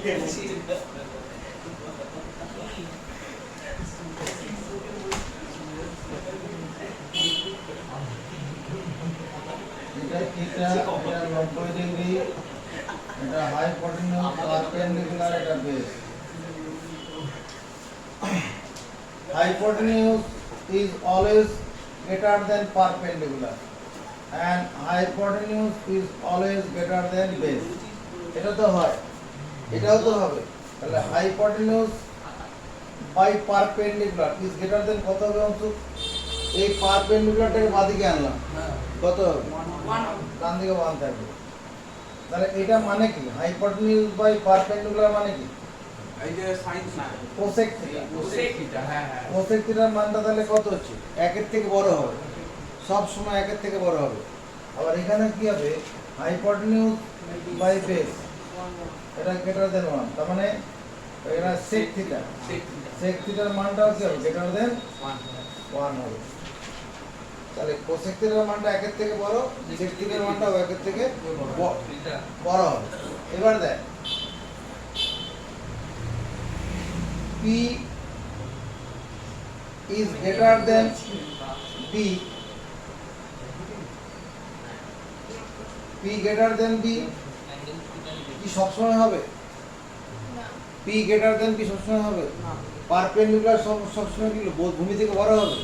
এটা 90 ডিগ্রি, এটা হাইপোটেনিউজ পারপেন্ডিকুলার, এটা base. Hypotenuse is always greater than perpendicular and hypotenuse is always greater than base. এটা তো হয়, এটাও তো হবে। তাহলে hypotenuse by perpendicular is greater than কত হবে অংশ? এই পারপেন্ডিকুলারটাকে বাঁদিকে আনলাম, কত হবে? 1, ডান দিকে 1 থাকবে। তাহলে এটা মানে কি? হাইপোটেনিউজ বাই পারপেন্ডিকুলার মানে কি? এই যে সাইন না কোসেক থিটা, কোসেক থিটা, হ্যাঁ হ্যাঁ, কোসেক থিটার মানটা তাহলে কত হচ্ছে? 1 এর থেকে বড় হবে, সব সময় 1 এর থেকে বড় হবে। আবার এখানে কি হবে? হাইপোটেনিউজ বাই বেস, এটা গ্রেটার দেন 1, তার মানে এটা সেক থিটা, সেক থিটার মানটাও কি হবে? গ্রেটার দেন 1 হবে। তাহলে কোসেক থিটার মানটা 1 এর থেকে বড়, সেক থিটার মানটাও 1 এর থেকে বড় হবে। এবার দেখ P is greater than B, P greater than B কি সবসময় হবে? P greater than B সবসময় হবে? পারপেন্ডিকুলার সবসময় কি ভূমি থেকে বড় হবে?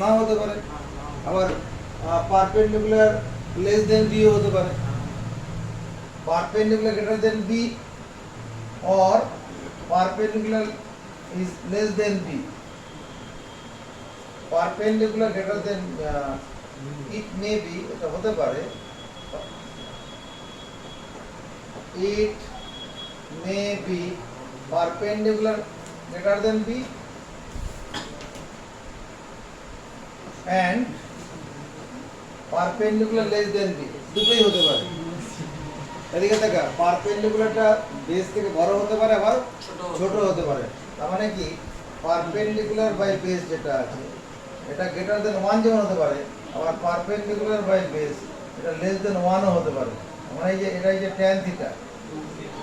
না হতে পারে। আবার পারপেন্ডিকুলার লেস দেন B হতে পারে। Perpendicular greater than B or perpendicular is less than B. Perpendicular greater than it may be, এটা হতে পারে, it may be perpendicular greater than B and perpendicular less than B, দুটোই হতে পারে। এদিকে দেখা, পারপেন্ডিকুলারটা বেস থেকে বড় হতে পারে, আবার ছোট হতে পারে। তার মানে কি? পারপেন্ডিকুলার বাই বেস যেটা আছে, এটা গ্রেটার দেন 1 যেমন হতে পারে, আবার পারপেন্ডিকুলার বাই বেস এটা লেস দেন 1 ও হতে পারে। মানে এই যে এটা এই যে tan থিটা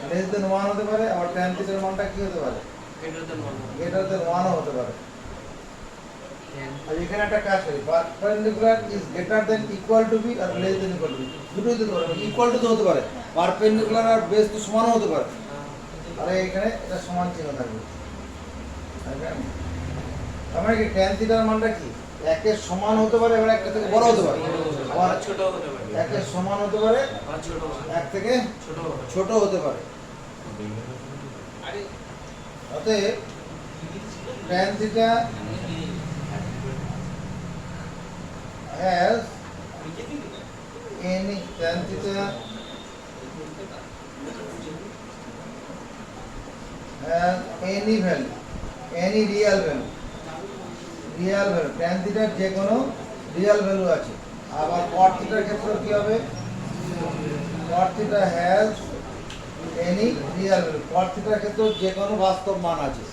লেস দেন 1 হতে পারে, আবার tan থিটার মানটা কি হতে পারে? গ্রেটার দেন 1 ও হতে পারে। আর এখানে একটা কাজ করি, perpendicular is greater than equal to b আর less than equal to b, দুটোই হতে পারে। ইকুয়াল টু তো হতে পারে, পারপেন্ডিকুলার আর বেস তো সমানও হতে পারে। তাহলে এখানে এটা সমান চিহ্ন থাকবে। আমরা কি tan থিটার মানটা কি? 1 এর সমান হতে পারে, আবার 1 থেকে বড় হতে পারে, আবার ছোট হতে পারে, 1 এর সমান হতে পারে, আবার ছোট 1 থেকে ছোট হতে পারে। অতএব tan theta has any tan theta has any value, any real value, tan theta যে কোনো রিয়েল ভ্যালু আছে। আবার cot theta এর ক্ষেত্রে কি হবে? cot theta has any real value, cot theta এর ক্ষেত্রে যে কোনো বাস্তব মান আছে।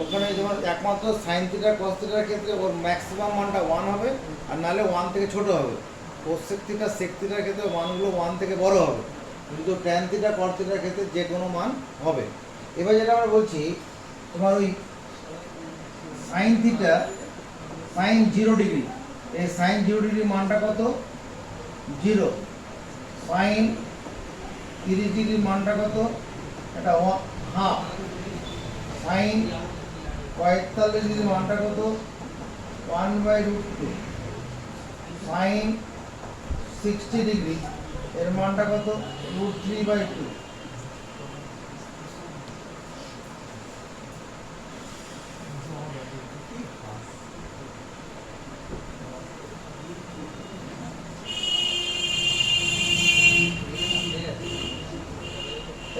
ওখানে যেমন একমাত্র sin theta cos theta এর ক্ষেত্রে ওর ম্যাক্সিমাম মানটা 1 হবে, আর নাহলে 1 থেকে ছোট হবে। cosec theta sec theta এর ক্ষেত্রে মানগুলো 1 থেকে বড় হবে, কিন্তু tan theta cot theta এর ক্ষেত্রে যে কোনো মান হবে। এবার যেটা আমরা বলছি, তোমার ওই sin theta sin 0 ডিগ্রি, এই sin 0 ডিগ্রি মানটা কত? 0। sin 30 ডিগ্রি মানটা কত? এটা হাফ। sin 45 ডিগ্রি মানটা কত? 1/√2। sin 60 ডিগ্রি এর মানটা কত? √3/2।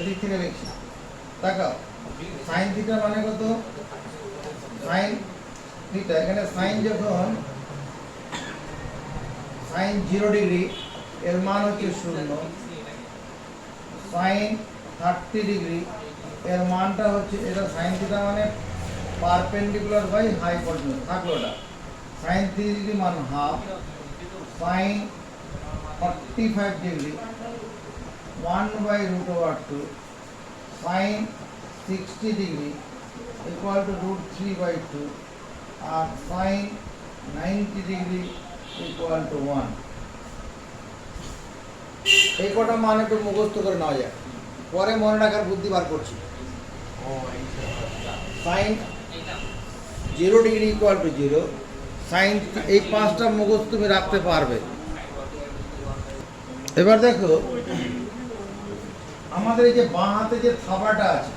এদিক থেকে লিখছি, তাকাও। sin থিটা মানে কত? sin থিটা এখানে sin যখন sin 0 ডিগ্রি এর মান হচ্ছে 0, sin 30 ডিগ্রি এর মানটা হচ্ছে, এটা sin থিটা মানে পারপেন্ডিকুলার বাই হাইপোটেনিউজ থাকলো, এটা sin 30 ডিগ্রি মান half, sin 45 degree 1/√2 sine 60 degree equal to √3/2 আর সাইন 90 ডিগ্রি ইকুয়াল টু 1। এই কটা মান একটু মুখস্থ করে নেওয়া যায়, পরে মনে রাখার বুদ্ধি বার করছি। ও এইটা sine 0 degree equal to 0, sine, এই পাঁচটা মুখস্থ তুমি রাখতে পারবে। এবার দেখো আমাদের এই যে বাঁ হাতে যে থাবাটা আছে,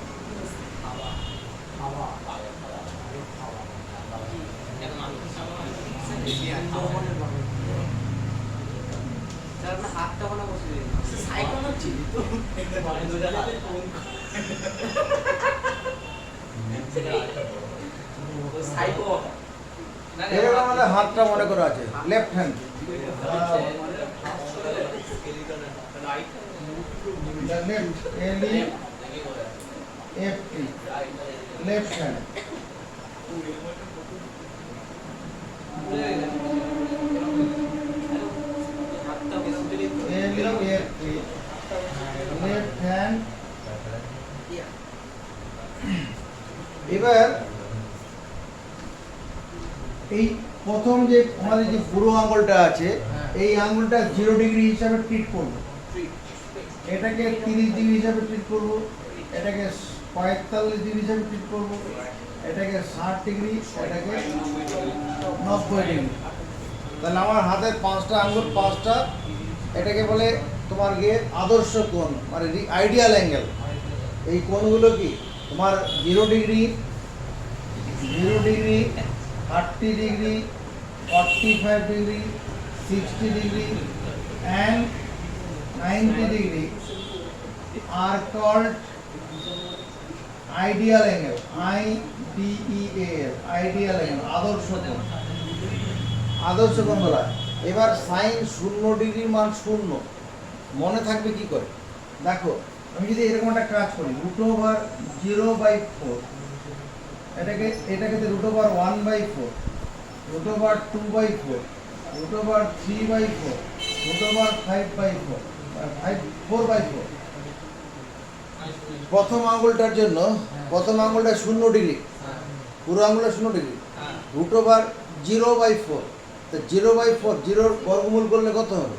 এরকম আমাদের হাতটা মনে করে আছে left hand, left LEFT left hand. LEFT left hand. এবার এই প্রথম যে আমাদের যে বুড়ো আঙুলটা আছে, এই আঙুলটা 0 ডিগ্রি হিসাবে ট্রিট করব, এটাকে 30 ডিগ্রি হিসাবে ট্রিট করব, এটাকে 45 ডিগ্রি হিসাবে ট্রিট করব, এটাকে 60 ডিগ্রি, এটাকে 90 ডিগ্রি। তাহলে আমার হাতের পাঁচটা আঙুল, পাঁচটা, এটাকে বলে তোমার গিয়ে আদর্শ কোণ, মানে আইডিয়াল অ্যাঙ্গেল। এই কোণগুলো কি তোমার 0 degree, 30 degree, 45 degree, 60 degree and 90 degree are called ideal angle, IDEAL, ideal angle, আদর্শ কোণ, আদর্শ কোণ বলা। এবার সাইন 0 ডিগ্রির মান 0 মনে থাকবে কি করে? দেখো আমি যদি এরকম একটা কাজ করি, √0/4, এটাকে √1/4, √2/4, √3/4, √5/4, 4/4। প্রথম আঙুলটার জন্য প্রথম আঙুলটা 0 ডিগ্রি, পুরো আঙুলটা 0 ডিগ্রি, √0/4, তো 0/4, 0-র বর্গমূল করলে কত হবে?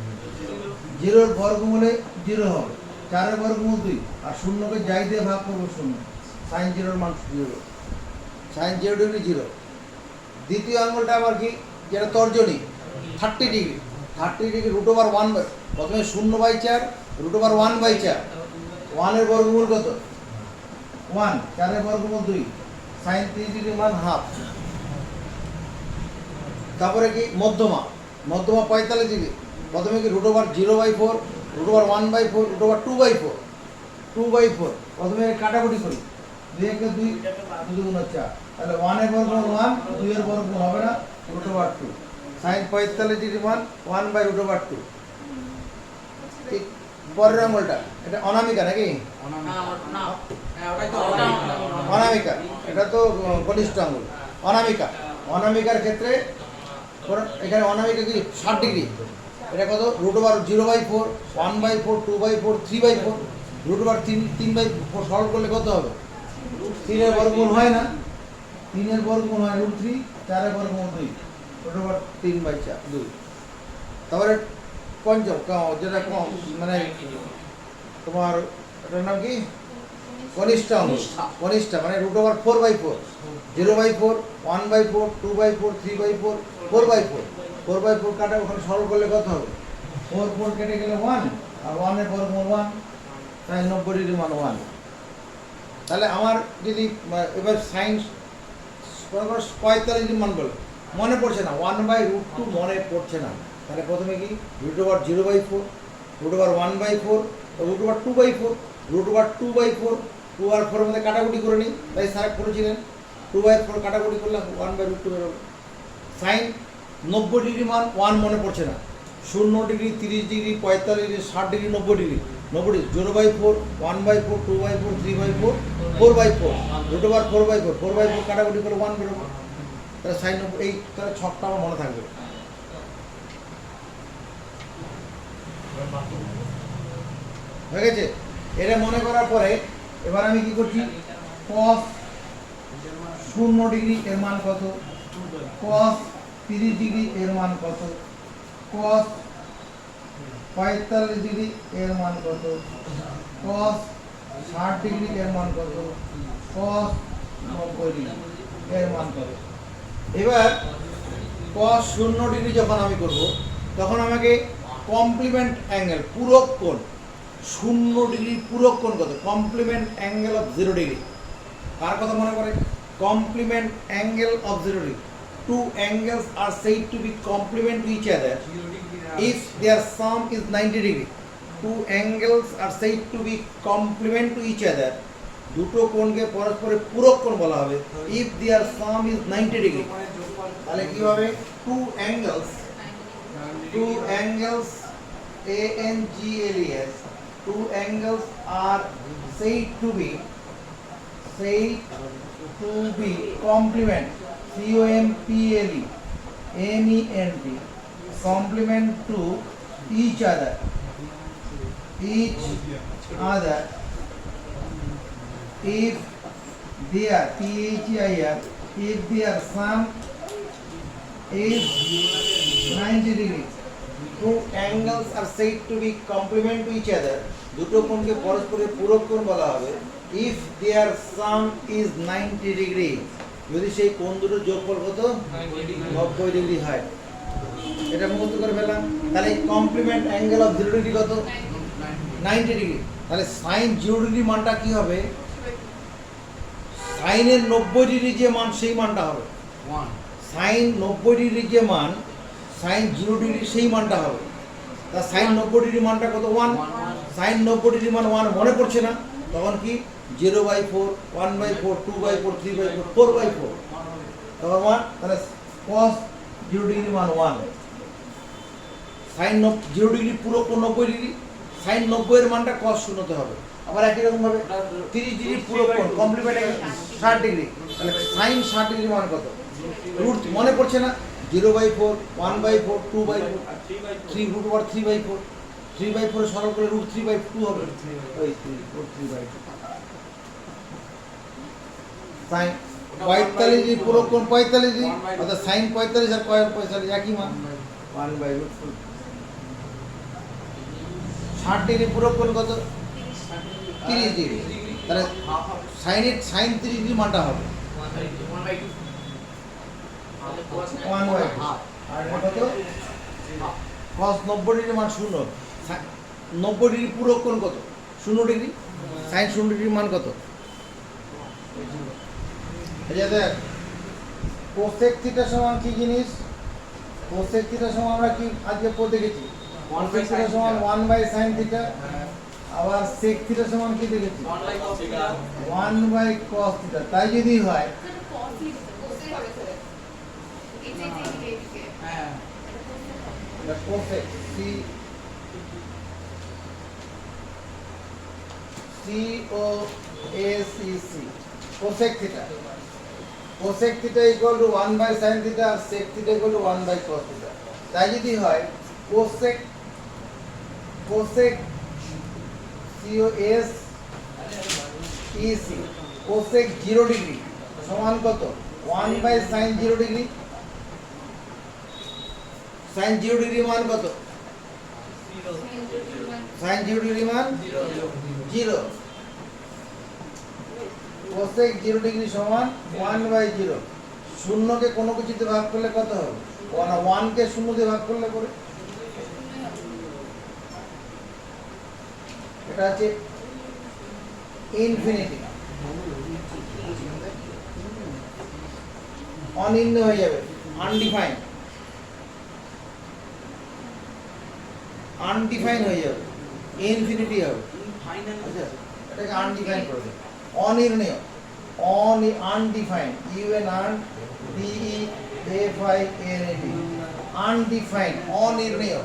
0-র বর্গমূলে 0 হবে, 4-এর বর্গমূল 2, আর 0-কে যাই দিয়ে ভাগ করবো 0, সাইন 0-র মান 0, সাইন 0 ডিগ্রি 0। দ্বিতীয় আঙুলটা আবার কি, যেটা তর্জনী, 30 ডিগ্রি, 30 ডিগ্রি √1, প্রথমে 0/4, √1/4, 1-এর বর্গমূল কত? 1, 4-এর বর্গমূল 2, সাইন 30 ডিগ্রি মান হাফ। তারপরে কি মধ্যমা, 45 ডিগ্রি, প্রথমে কি √0/4, √1/4, √2/4, 2/4, প্রথমে কাটাকুটি করি, 2 × 2 = 2 × 4, তাহলে 1-এর বর্গমূল 1, 2-এর বর্গমূল হবে না, √2, সাইন 45 ডিগ্রি মান 1/√2। ঠিক পরের আঙুলটা, এটা অনামিকা নাকি? অনামিকা, এটা তো কনিষ্ঠ আঙুল। অনামিকা, অনামিকার ক্ষেত্রে এখানে অনামিকা কি 60 ডিগ্রি, এটা কত? √0/4, 1/4, 2/4, 3/4, √3/4 সলভ করলে কত হবে? 3-এর বর্গমূল হয় না, 3-এর বর্গমূল হয় √3, 4-এর বর্গমূল 2, √3/4, 2। তারপরে পঞ্চম, যেটা মানে তোমার এটার নাম কি, কনিষ্ঠ আঙুল, কনিষ্ঠ মানে √4/4, 0/4, 1/4, 2/4, 3/4, 4/4, 4/4 কাটা ওখানে সরল করলে কত হবে? 4 কেটে গেলে 1, আর 1-এর বর্গমূল 1, তাই 90 ডিগ্রি মান 1। তাহলে আমার যদি এবার সাইন 45 ডিগ্রি মান বলে মনে পড়ছে না, 1/√2 মনে পড়ছে না, তাহলে প্রথমে কি √0/4, √1/4, √2/4, √2/4, 2 আর 4-এর মধ্যে কাটাকুটি করে নিই, তাই স্যার করেছিলেন 2/4 কাটাকুটি করলাম, 1/√2 বেরোলো। সাইন 90 ডিগ্রি মান 1 মনে পড়ছে না, 0 degree, 30 degree, 45 degree, 60 degree, 90 degree, 0/4, 1/4, 2/4, 3/4, 4/4, √4/4, 4/4 কাটাকুটি করে 1 বেরোবো, তাহলে সাইন 90। এই তাহলে ছকটা আমার মনে থাকবে, হয়ে গেছে। এটা মনে করার পরে এবার আমি কি করছি, cos 0 ডিগ্রি এর মান কত, cos 30 ডিগ্রি এর মান কত, cos 45 ডিগ্রি এর মান কত, cos 60 ডিগ্রি এর মান কত, cos 90 ডিগ্রি এর মান কত। এবার cos 0 ডিগ্রি যখন আমি করব তখন আমাকে কমপ্লিমেন্ট অ্যাঙ্গেল পূরক কোণ 0 ডিগ্রি পূরক কোণ কত, কমপ্লিমেন্ট অ্যাঙ্গেল অফ 0 ডিগ্রি কার কথা মনে করে, complement angle of 0 degree. Two angles are said to be complement to each other if their sum is 90 degree. Two angles are said to be complement to each other. দুটো কোণকে পরস্পরের পূরক কোণ বলা হবে if their sum is 90 degree. তাহলে কি হবে, two angles ANGLES, two angles are said to be complement COMPLE MENT complement to each other if their if their sum is 90 degree. Two angles are said to be complement to each other. দুটো কোণকে পরস্পরের পূরক কোণ বলা হবে if their sum is 90 degree. যদি সেই কোণ দুটোর যোগফল কত, 90 ডিগ্রি হয়। এটা মুখস্থ করে ফেললাম। তাহলে কমপ্লিমেন্ট অ্যাঙ্গেল অফ 0 ডিগ্রি কত, 90 ডিগ্রি। তাহলে sin 0 ডিগ্রি মানটা কি হবে, সাইনের 90 ডিগ্রি যে মান সেই মানটা হবে 1, sin 90 ডিগ্রি যে মান sin 0 ডিগ্রি সেই মানটা হবে। তা sin 90 ডিগ্রি মানটা কত, 1, sin 90 ডিগ্রি মান 1 মনে পড়ছে না, তখন কি 0/4 1/4 2/4 3/4 4/4 তখন 1, তাহলে cos 0 ডিগ্রি মান 1, sin 0 ডিগ্রি পুরো 90 ডিগ্রি, sin 90 এর মানটা cos 0 তে হবে। আবার একই রকম ভাবে 30 ডিগ্রি পুরো কোণ কমপ্লিমেন্ট 60 ডিগ্রি, তাহলে sin 60 ডিগ্রি মান কত, রুট মনে পড়ছে না, 0/4 1/4 2/4 3 রুট ওভার 3/4 3/4 সরল করে রুট 3/2 হবে, ওই 3/2 sin 45 ডিগ্রি পুরো কোণ 45 ডিগ্রি, অর্থাৎ sin 45 আর cos 45 একই মান 1/√4। 60 ডিগ্রি পুরো কোণ কত, 30 ডিগ্রি, তাহলে sin 30 ডিগ্রি মানটা হবে 1/2 আর এটা কত, cos 90 ডিগ্রি মান 0, 90 ডিগ্রি পুরো কোণ কত, 0 ডিগ্রি, sin 0 ডিগ্রি মান কত, এই যে দেখ cosec থিটা সমান কি জিনিস, cosec থিটা সমান আমরা কি আজকে পড়ে দেখেছি, cosec থিটা সমান 1/sin থিটা, আবার sec থিটা সমান কি দেখেছি 1/cos থিটা। তাই যদি হয় cosec cosec theta, cosec theta equal to 1/sin theta R sec theta equal to 1/cos theta। তাই যদি হয় cosec cosec 0 ডিগ্রি সমান কত, 1/sin 0 ডিগ্রি, sin 0 ডিগ্রি মান কত, sin 0 ডিগ্রি মান 0, cosec 0 ডিগ্রি সমান 1/0। শূন্যকে কোনো কিছুতে ভাগ করলে কত হবে, 1 কে 0 দিয়ে ভাগ করলে পরে এটা আছে ইনফিনিটি, অনির্ণ হয়ে যাবে, আনডিফাইন হয়ে যাবে, ইনফিনিটি হবে, আচ্ছা এটাকে আনডিফাইন করে দেব, অনির্ণেয়, আনডিফাইন, আনডিফাইন, অনির্ণেয়,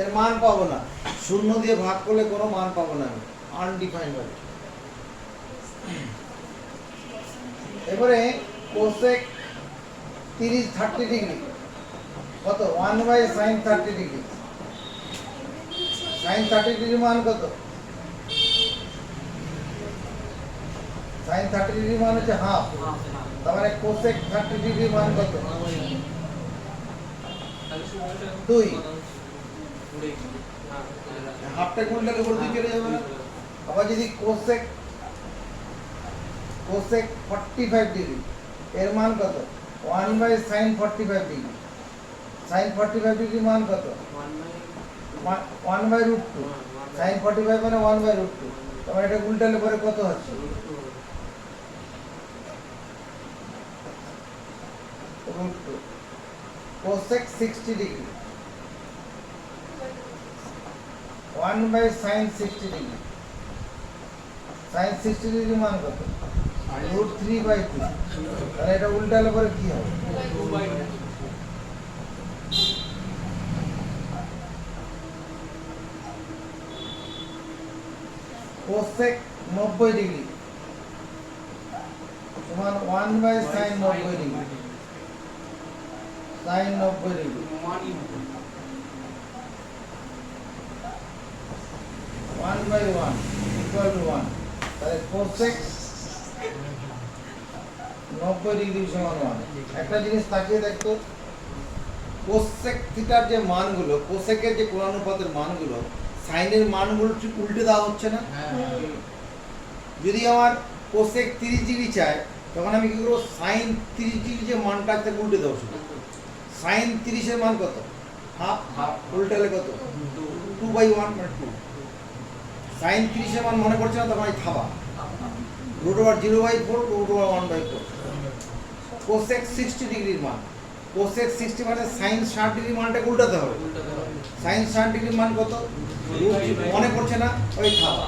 এর মান পাবো না, 0 দিয়ে ভাগ করলে কোনো মান পাবো না আমি, আনডিফাইন হবে। এবারে cosec 30 ডিগ্রি কত, 1/sin 30 ডিগ্রি, sin 30 ডিগ্রি মান কত, সাইন 30 ডিগ্রি মান হচ্ছে হাফ, তার মানে কোসেক 30 ডিগ্রি মান কত? 2। হাফটা গুণটাকে উপর দিকে চলে যাবে না? আবার যদি কোসেক 45 ডিগ্রি, এর মান কত? 1 by sine 45 degree. Sine 45 degree মান কত? 1 বাই রুট 2। সাইন 45 মানে 1 বাই রুট 2। তাহলে এটা উল্টালে পরে কত হচ্ছে? Root 2। Cosec 60 degree, 1 by sine 60 degree. Sine 60 degree মান কত? Root 3 by 2। তাহলে এটা উল্টালে পরে কি হবে? কোসেক 90 ডিগ্রি সমান 1 by sine 90 degree. Sine 90 degree 1 by 1 equal to 1। তাহলে কোসেক 90 ডিগ্রি সমান 1। একটা জিনিস তাকিয়ে দেখতো, কোসেক থিটার যে মানগুলো, কোসেকের যে কোণানুপাতের মানগুলো, সাইনের মানগুলো ঠিক উল্টে দেওয়া হচ্ছে না? যদি আমার কোসেক 30 ডিগ্রি চাই, তখন আমি কি করবো? সাইন 30 ডিগ্রি যে মানটা আছে উল্টে দেবো শুধু। সাইন 30 এর মান কত? হাফ। উল্টালে কত? 2 বাই 1 মানে 2। সাইন 30 এর মান মনে পড়ছে না, তখন এই থাবা root over 0/4 root over 1/4। Cosec 60 ডিগ্রির মান, কোসেক 60 মানে সাইন 60 ডিগ্রি মানটাকে উল্টাতে হবে। সাইন 60 ডিগ্রির মান কত? মনে পড়ছে না, ওই থাবা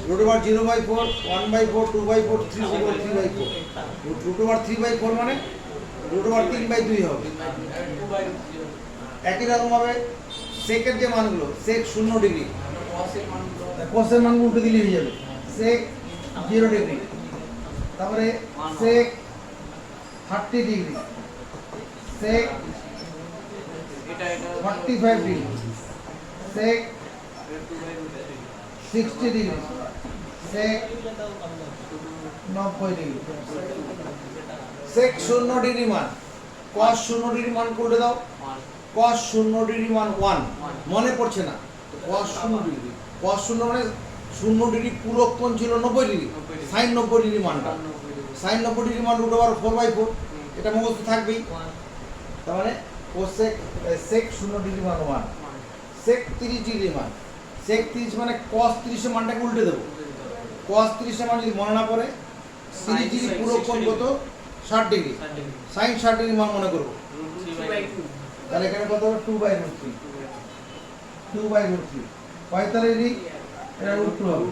রুট ওভার 0/4 1/4 2/4 3/4 3/4। রুট ওভার 3/4 মানে রুট ওভার 3/2 হবে। একই রকম ভাবে সেকের যে মানগুলো, সেক 0 ডিগ্রি, কোসের মান উল্টে দিলে হয়ে যাবে। সেক 0 ডিগ্রি, তারপরে সেক 30 ডিগ্রি, সেক 45 ডিগ্রি, সেক 60 ডিগ্রি, সেক 90 ডিগ্রি। সেক 0 ডিগ্রি মান, cos 0 ডিগ্রি মান করে দাও। cos 0 ডিগ্রি মান 1, মনে পড়ছে না, cos 0 ডিগ্রি। cos 0 মানে 0 ডিগ্রি পুরো কোণ ছিল 90 ডিগ্রি, সাইন 90 ডিগ্রি মানটা। সাইন 90 ডিগ্রি মান রুট ওভার 4/4, এটা মুখস্থ থাকবেই। তার মানে কোসেক সেক 0 ডিগ্রি মান 1। সেক 30 ডিগ্রি মান, সেক 30 মানে cos 30 এর মানটাকে উল্টে দেবো। cos 30 এর মান যদি মনে না পড়ে, 30 ডিগ্রি পুরো কোণ কত? 60 ডিগ্রি। সাইন 60 ডিগ্রি মান মনে করবো। তাহলে এখানে কত হবে? 2/3। 2/3 45 ডিগ্রি, এটা রুট 2 হবে।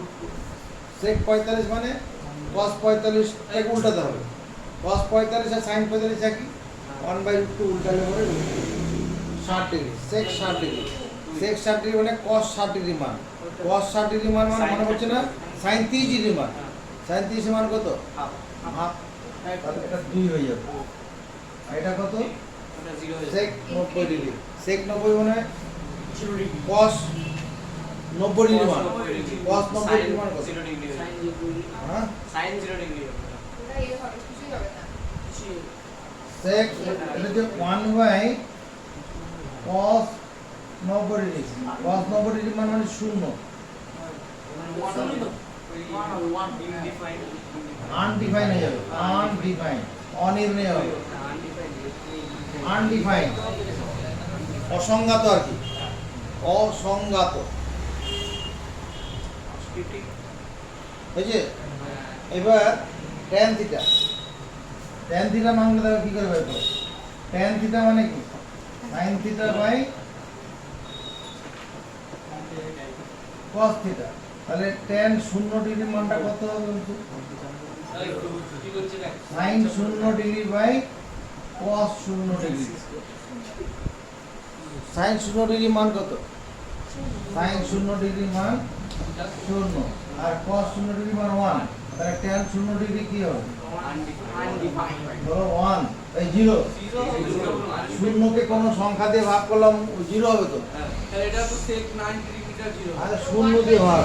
সেক 45 মানে cos 45 টাকে উল্টাতে হবে। cos 45 আর sin 45 একই, 1/2 উল্টালে পরে 60 ডিগ্রি। সেক 60 ডিগ্রি, সেক 60 ডিগ্রি মানে cos 60 ডিগ্রি মান। cos 60 ডিগ্রি মান মানে মনে হচ্ছে না, sin 30 ডিগ্রি মান। sin 30 এর মান কত? হাফ। তাহলে এটা 2 হয়ে যাবে। আর এটা কত? সেক 90 ডিগ্রি। সেক 90 মানে cos 90 ডিগ্রি মান। cos 90 ডিগ্রি মান কত? হ্যাঁ, সাইন 0 ডিগ্রি সেক এটা যে 1 by cos 90 degree. cos 90 degree মান মানে 0। আনডিফাইন হয়ে যাবে, আনডিফাইন, অনির্ণয় হবে, আনডিফাইন, অসংজ্ঞাত আর কি, অসংজ্ঞাত। বুঝছে? এবার tan থিটা, tan থিটা মানটা দেখো কি করে বের করো। tan থিটা মানে কি? sin theta by cos theta. তাহলে tan 0 ডিগ্রি মানটা কত হবে? sin 0 degree by cos 0 degree. sin 0 degree মান কত? sin 0 ডিগ্রি মান 0 আর cos 0 ডিগ্রি মান 1। তাহলে tan 0 ডিগ্রি কি হবে? ধরো 1 এই 0। শূন্যকে কোন সংখ্যা দিয়ে ভাগ করলাম 0 হবে তো? তাহলে এটা তো sec 90 ডিগ্রিটা 0 আরে 0 দিয়ে ভাগ,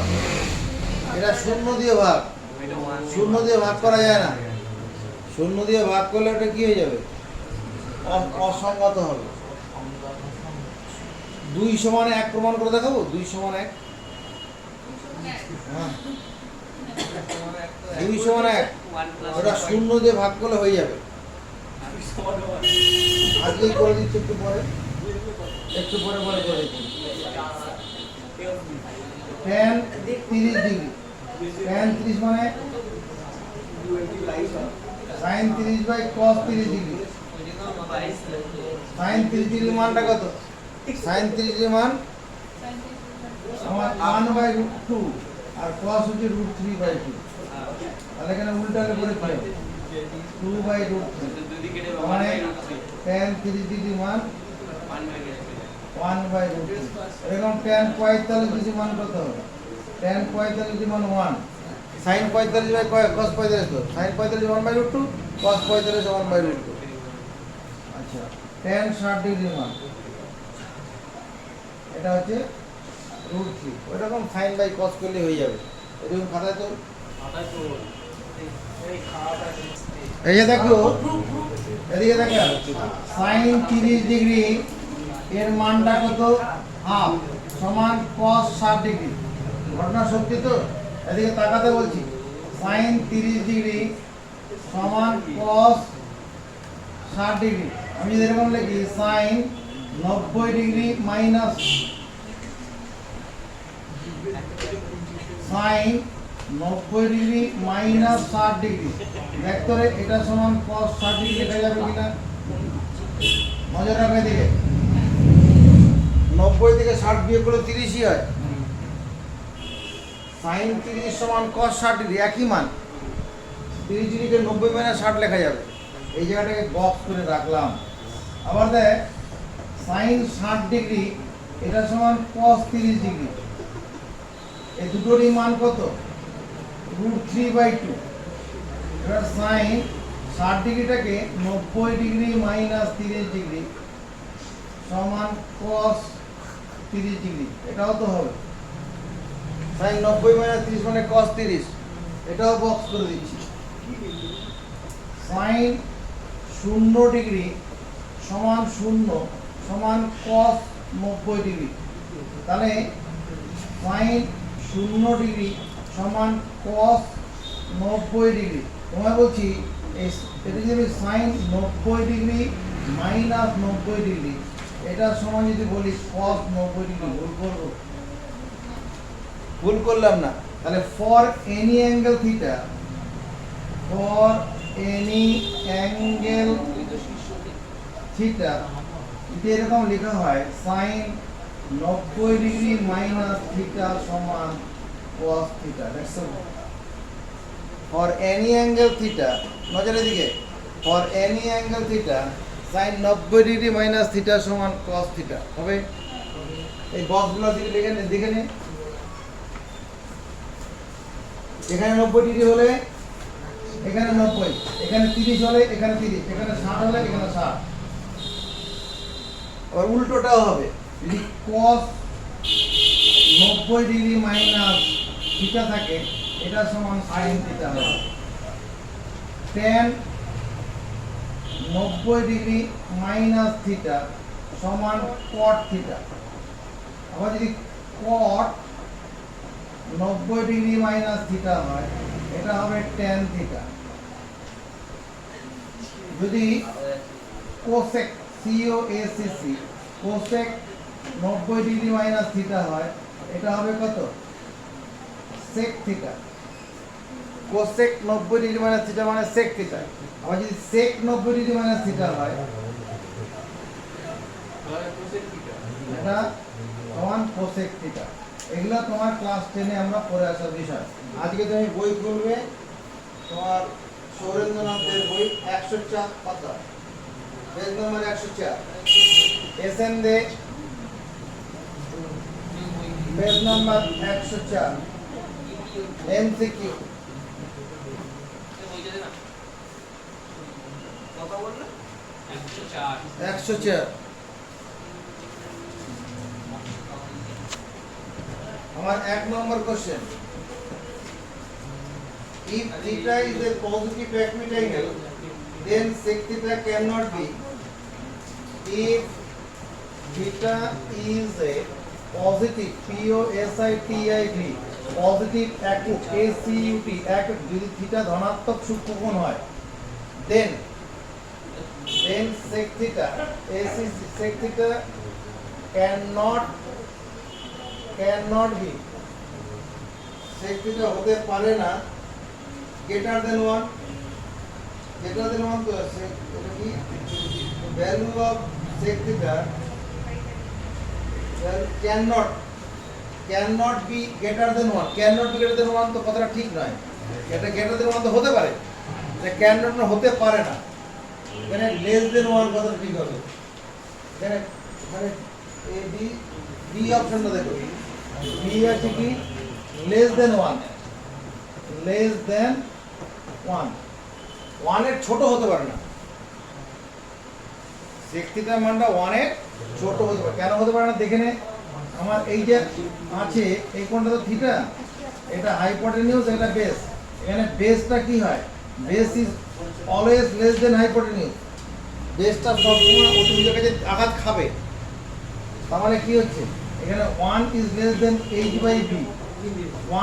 এটা 0 দিয়ে ভাগ, এটা 1 শূন্য দিয়ে ভাগ করা যায় না। শূন্য দিয়ে ভাগ করলে ওটা কি হয়ে যাবে? অসংগত হবে। 2 সমান 1 প্রমাণ করে দেখাবো। 2 সমান 1, হ্যাঁ 2 সমান 1, ওটা শূন্য দিয়ে ভাগ করলে হয়ে যাবে। আজকেই করে দিচ্ছি, একটু পরে করে দিচ্ছি। tan 30 ডিগ্রি, tan 30 মানে sin 30 by cos 30 degree. sin 30 ডিগ্রির মানটা কত? sin 30 ডিগ্রির মান আমার 1/√2 আর cos হচ্ছে √3/2। তাহলে এখানে উল্টালে করে কি হবে? 2/√3 মানে tan 30 ডিগ্রির মান 1/√2। এরকম tan 45 ডিগ্রির মান কত হবে? tan 45 ডিগ্রির মান 1, sin 45 বাই cos 45 তো sin 45 1/√2, cos 45 1/√2। আচ্ছা, tan 60 ডিগ্রির মান এটা হচ্ছে √3। ওইরকম sin বাই cos করলে হয়ে যাবে। এরকম খাতায় তো এই যে দেখো, এদিকে দেখো sin 30 ডিগ্রি এর মানটা কত? হাফ সমান cos 60 ডিগ্রি। ঘটনা সত্যি তো? এদিকে তাকাতে বলছি। sin 30 ডিগ্রি সমান cos 60 ডিগ্রি। আমি যদি এরকম লিখি sin 90 degree minus sin 90 degree minus 60 degree ভেক্টরে এটা সমান cos 60 ডিগ্রি লেখা যাবে কিনা? নজর রাখবে দিকে। 90 থেকে 60 বিয়োগ করলে 30ই হয়। sin 30 সমান cos 60 ডিগ্রি, একই মান। 30 ডিগ্রিকে 90 মাইনাস 60 লেখা যাবে। এই জায়গাটাকে বক্স করে রাখলাম। আবার দেখ sin 60 ডিগ্রি এটা সমান cos 30 ডিগ্রি। এই দুটোরই মান কত? √3/2। এবার sin 60 ডিগ্রিটাকে 90 ডিগ্রি মাইনাস 30 ডিগ্রি সমান cos 30 ডিগ্রি, এটাও তো হবে। sin 90 মাইনাস 30 মানে cos 30, এটাও বক্স করে দিচ্ছি। sin 0 ডিগ্রি সমান 0 সমান cos 90 ডিগ্রি। তাহলে sin 0 ডিগ্রি সমান cos 90 ডিগ্রি। তোমায় বলছি এটা যদি sin 90 ডিগ্রি মাইনাস 90 ডিগ্রি এটা সমান যদি বলি cos 90 ডিগ্রি, ভুল করবো? ভুল করলাম না। তাহলে for any angle theta, for any angle theta যদি এরকম লেখা হয় sin 90 ডিগ্রি মাইনাস থিটা সমান cos থিটা। দেখছো? ফর এনি অ্যাঙ্গেল থিটা, নজরের দিকে, for any angle theta sin 90 degree minus theta সমান cos থিটা হবে। এই বক্সগুলো দিকে দেখে নে। এখানে 90 ডিগ্রি হলে এখানে 90, এখানে 30 হলে এখানে 30, এখানে 60 হলে এখানে 60। আর উল্টোটাও হবে। যদি cos 90 ডিগ্রি মাইনাস থিটা থাকে এটা সমান sin থিটা হবে। tan 90 ডিগ্রি মাইনাস থিটা সমান cot থিটা। আবার যদি cot 90 ডিগ্রি মাইনাস থিটা হয় এটা হবে tan থিটা। যদি cosec COSEC cosec 90 degree minus theta হয় এটা হবে কত? sec theta. cosec 90 degree minus theta মানে sec থিটা। আবার যদি sec 90 ডিগ্রি মাইনাস থিটা হয় এটা সমান cosec থিটা। এগুলো তোমার ক্লাস 10-এ আমরা পড়ে আসার বিষয়। আজকে তুমি বই খুলবে, তোমার সৌরেন্দ্রনাথের বই 104 পাতা, পেজ নম্বর 104, এসএন দে পেজ নম্বর 104, এমসিকিউ। কত বললে? 104। 104 আমার 1 নম্বর question. if theta is a positive acute angle, then sec theta cannot be. If theta is a positive POSITIV positive acute ACUT acute যদি থিটা ধনাত্মক সূক্ষ্মকোণ হয় then sec theta AC sec theta cannot be sec theta হতে পারে না greater than 1 তো আছে এটা কি value of sec theta cannot be greater than 1 তো কথাটা ঠিক নয় এটা greater than 1 তো হতে পারে এটা cannot না হতে পারে না এখানে less than 1 কথাটা ঠিক হবে এখানে এ বি অপশনটা দেখো বি আছে কি less than 1 1 এর ছোট হতে পারে না sec theta মানটা 1 এর ছোট হতে পারে কেন হতে পারে না দেখে নে আমার এই যে আছে এই কোণটা তো থিটা এটা হাইপোটেনিউস এটা বেস এখানে বেসটা কি হয় base is always less than hypotenuse বেসটা সবসময় অতিভুজের কাছে আঘাত খাবে তার মানে কি হচ্ছে এখানে 1 is less than h/b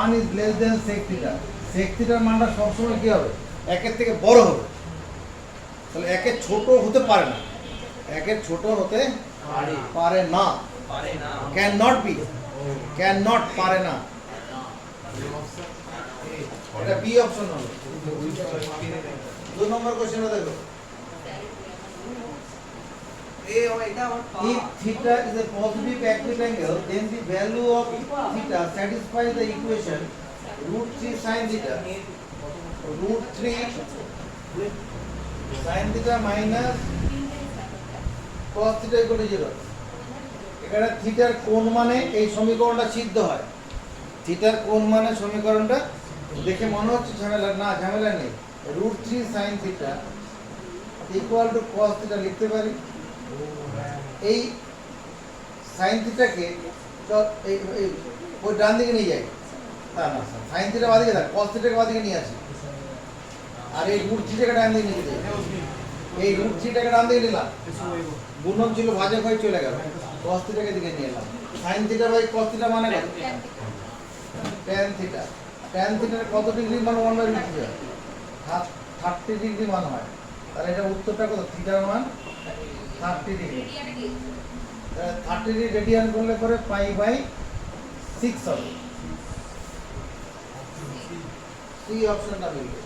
1 is less than sec theta মানটা সবসময় কি হবে একের থেকে বড় হবে তাহলে একের ছোট হতে পারে না একের ছোট হতে পারে না cannot be পারে না এটা বি অপশন হলো 2 নম্বর কোশ্চেনটা দেখো if theta is a positive acute angle then the value of theta satisfies the equation √3 sin theta √3 sin theta minus cos theta equal to 0 এখানে থিটার কোণ মানে এই সমীকরণটা সিদ্ধ হয় থিটার কোণ মানে সমীকরণটা দেখে মনে হচ্ছে ঝামেলা নেই √3 sin theta equal to cos theta লিখতে পারি এই sin theta কে ওই ডান দিকে নিয়ে যাই না sin theta বাদিকে থাক cos theta কে বাদিকে নিয়ে আসি আর এই √3 টাকে ডান দিকে নিয়ে যাই এই √3 টাকে ডান দিকে নিলাম গুণন ছিল ভাজক হয়ে চলে গেল cos theta কে দিকে নিয়ে এলাম sin theta by cos theta মানে কত tan theta এর কত ডিগ্রি মান 1/√3 হয় 30 ডিগ্রি মান হয় তাহলে এটা উত্তরটা কত থিটার মান 30 ডিগ্রি 30 ডিগ্রি রেডিয়ান করলে পরে π/6 হবে সি অপশনটা মিলবে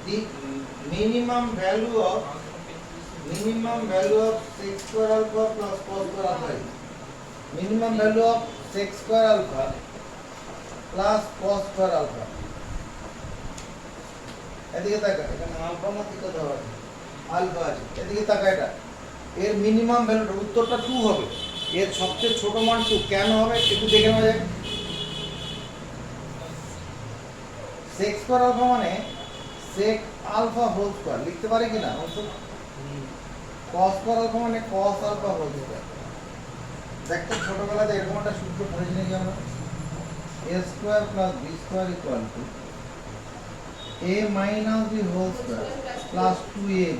the minimum value of sec square alpha plus cos square alpha is minimum value of sec square alpha plus cos square alpha এদিকে তাকা এখানে আলফা না থিটা দেওয়া আছে আলফা আছে এদিকে তাকা এটা এর মিনিমাম ভ্যালুটা উত্তরটা 2 হবে এর সবচেয়ে ছোট মান 2 কেন হবে একটু দেখে নেওয়া যাক sec square alpha মানে sec alpha whole square লিখতে পারি কিনা cos square alpha মানে cos alpha whole square দেখতে ছোটবেলাতে এরকম একটা সূত্র পড়েছি নাকি আমরা a square plus b square equal to a minus b whole square plus 2ab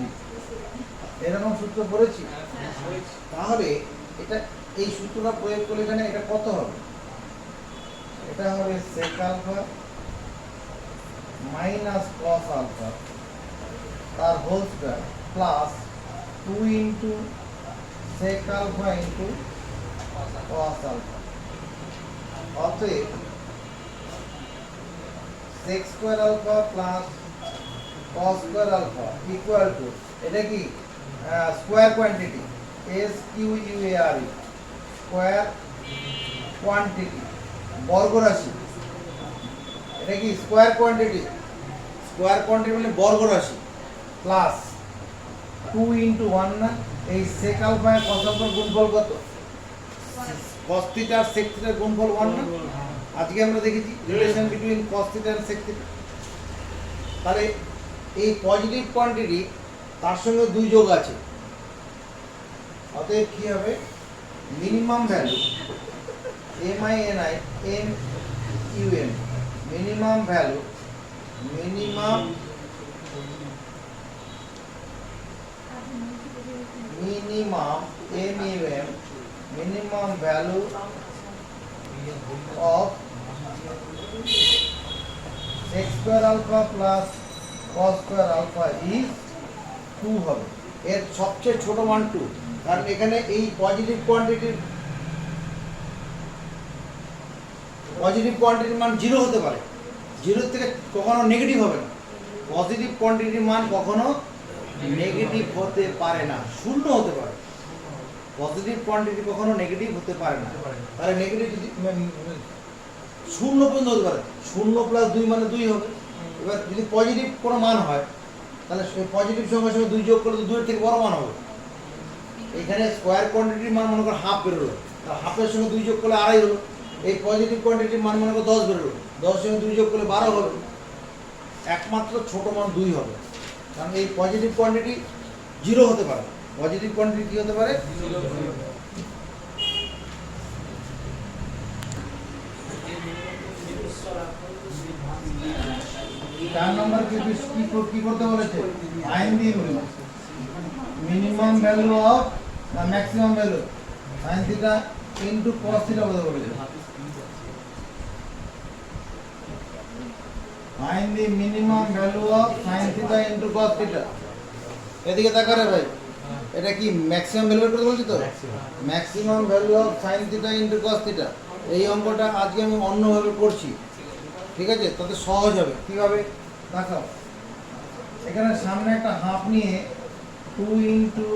এরকম সূত্র পড়েছি তাহলে এটা এই সূত্রটা প্রয়োগ করলে এখানে এটা কত হবে এটা হবে sec alpha minus cos alpha তার whole square plus 2 into sec alpha into cos alpha অতএব sec square alpha plus cos square alpha equal to এটা কি square quantity s q u a r e square quantity বর্গ রাশি এটা কি square quantity মানে বর্গ রাশি প্লাস 2 into 1 না এই sec alpha এর cos alpha গুণফল কত cos theta আর sec theta এর গুণফল 1 না আজকে আমরা দেখেছি relation between cos theta and sec theta তাহলে এই পজিটিভ কোয়ান্টিটি তার সঙ্গে দুই যোগ আছে অতএব কি হবে minimum value MINIMUM minimum value minimum MUM minimum value of x square alpha plus cos square alpha is 2 হবে। এর সবচেয়ে ছোট মান 2, কারণ এখানে এই পজিটিভ কোয়ান্টিটির মান 0 হতে পারে, 0 থেকে কখনো নেগেটিভ হবে না। পজিটিভ কোয়ান্টিটির মান কখনো নেগেটিভ হতে পারে না, শূন্য হতে পারে। পজিটিভ কোয়ান্টিটি কখনো নেগেটিভ হতে পারে না। তাহলে নেগেটিভ যদি শূন্য পর্যন্ত হতে পারে, 0 প্লাস 2 মানে 2 হবে। এবার যদি পজিটিভ কোনো মান হয় তাহলে সেই পজিটিভ সঙ্গে সঙ্গে 2 যোগ করলে তো 2 এর থেকে বড় মান হবে। এখানে স্কোয়ার কোয়ান্টিটির মান মনে করো হাফ বেরোলো, তার হাফের সঙ্গে 2 যোগ করলে আড়াই হলো। এই পজিটিভ কোয়ান্টিটির মান মনে করো 10 বেরোলো, 10 সঙ্গে 2 যোগ করলে 12 হবে। একমাত্র ছোট মান 2 হবে, কারণ এই পজিটিভ কোয়ান্টিটি 0 হতে পারে। পজিটিভ কোয়ান্টিটি কি হতে পারে? 4 নম্বর কি করতে বলেছে? Find the minimum value of maximum value sin theta into cos theta বলতে বলেছে। Find the minimum value of sin theta into cos theta. এদিকে তাকারে ভাই, এটা কি ম্যাক্সিমাম ভ্যালু করতে বলছি তো? Maximum value of sin theta into cos theta. এই অঙ্কটা আজকে আমি অন্যভাবে করছি, ঠিক আছে? তাতে সহজ হবে। কিভাবে দেখাও, এখানে সামনে একটা হাফ নিয়ে 2 into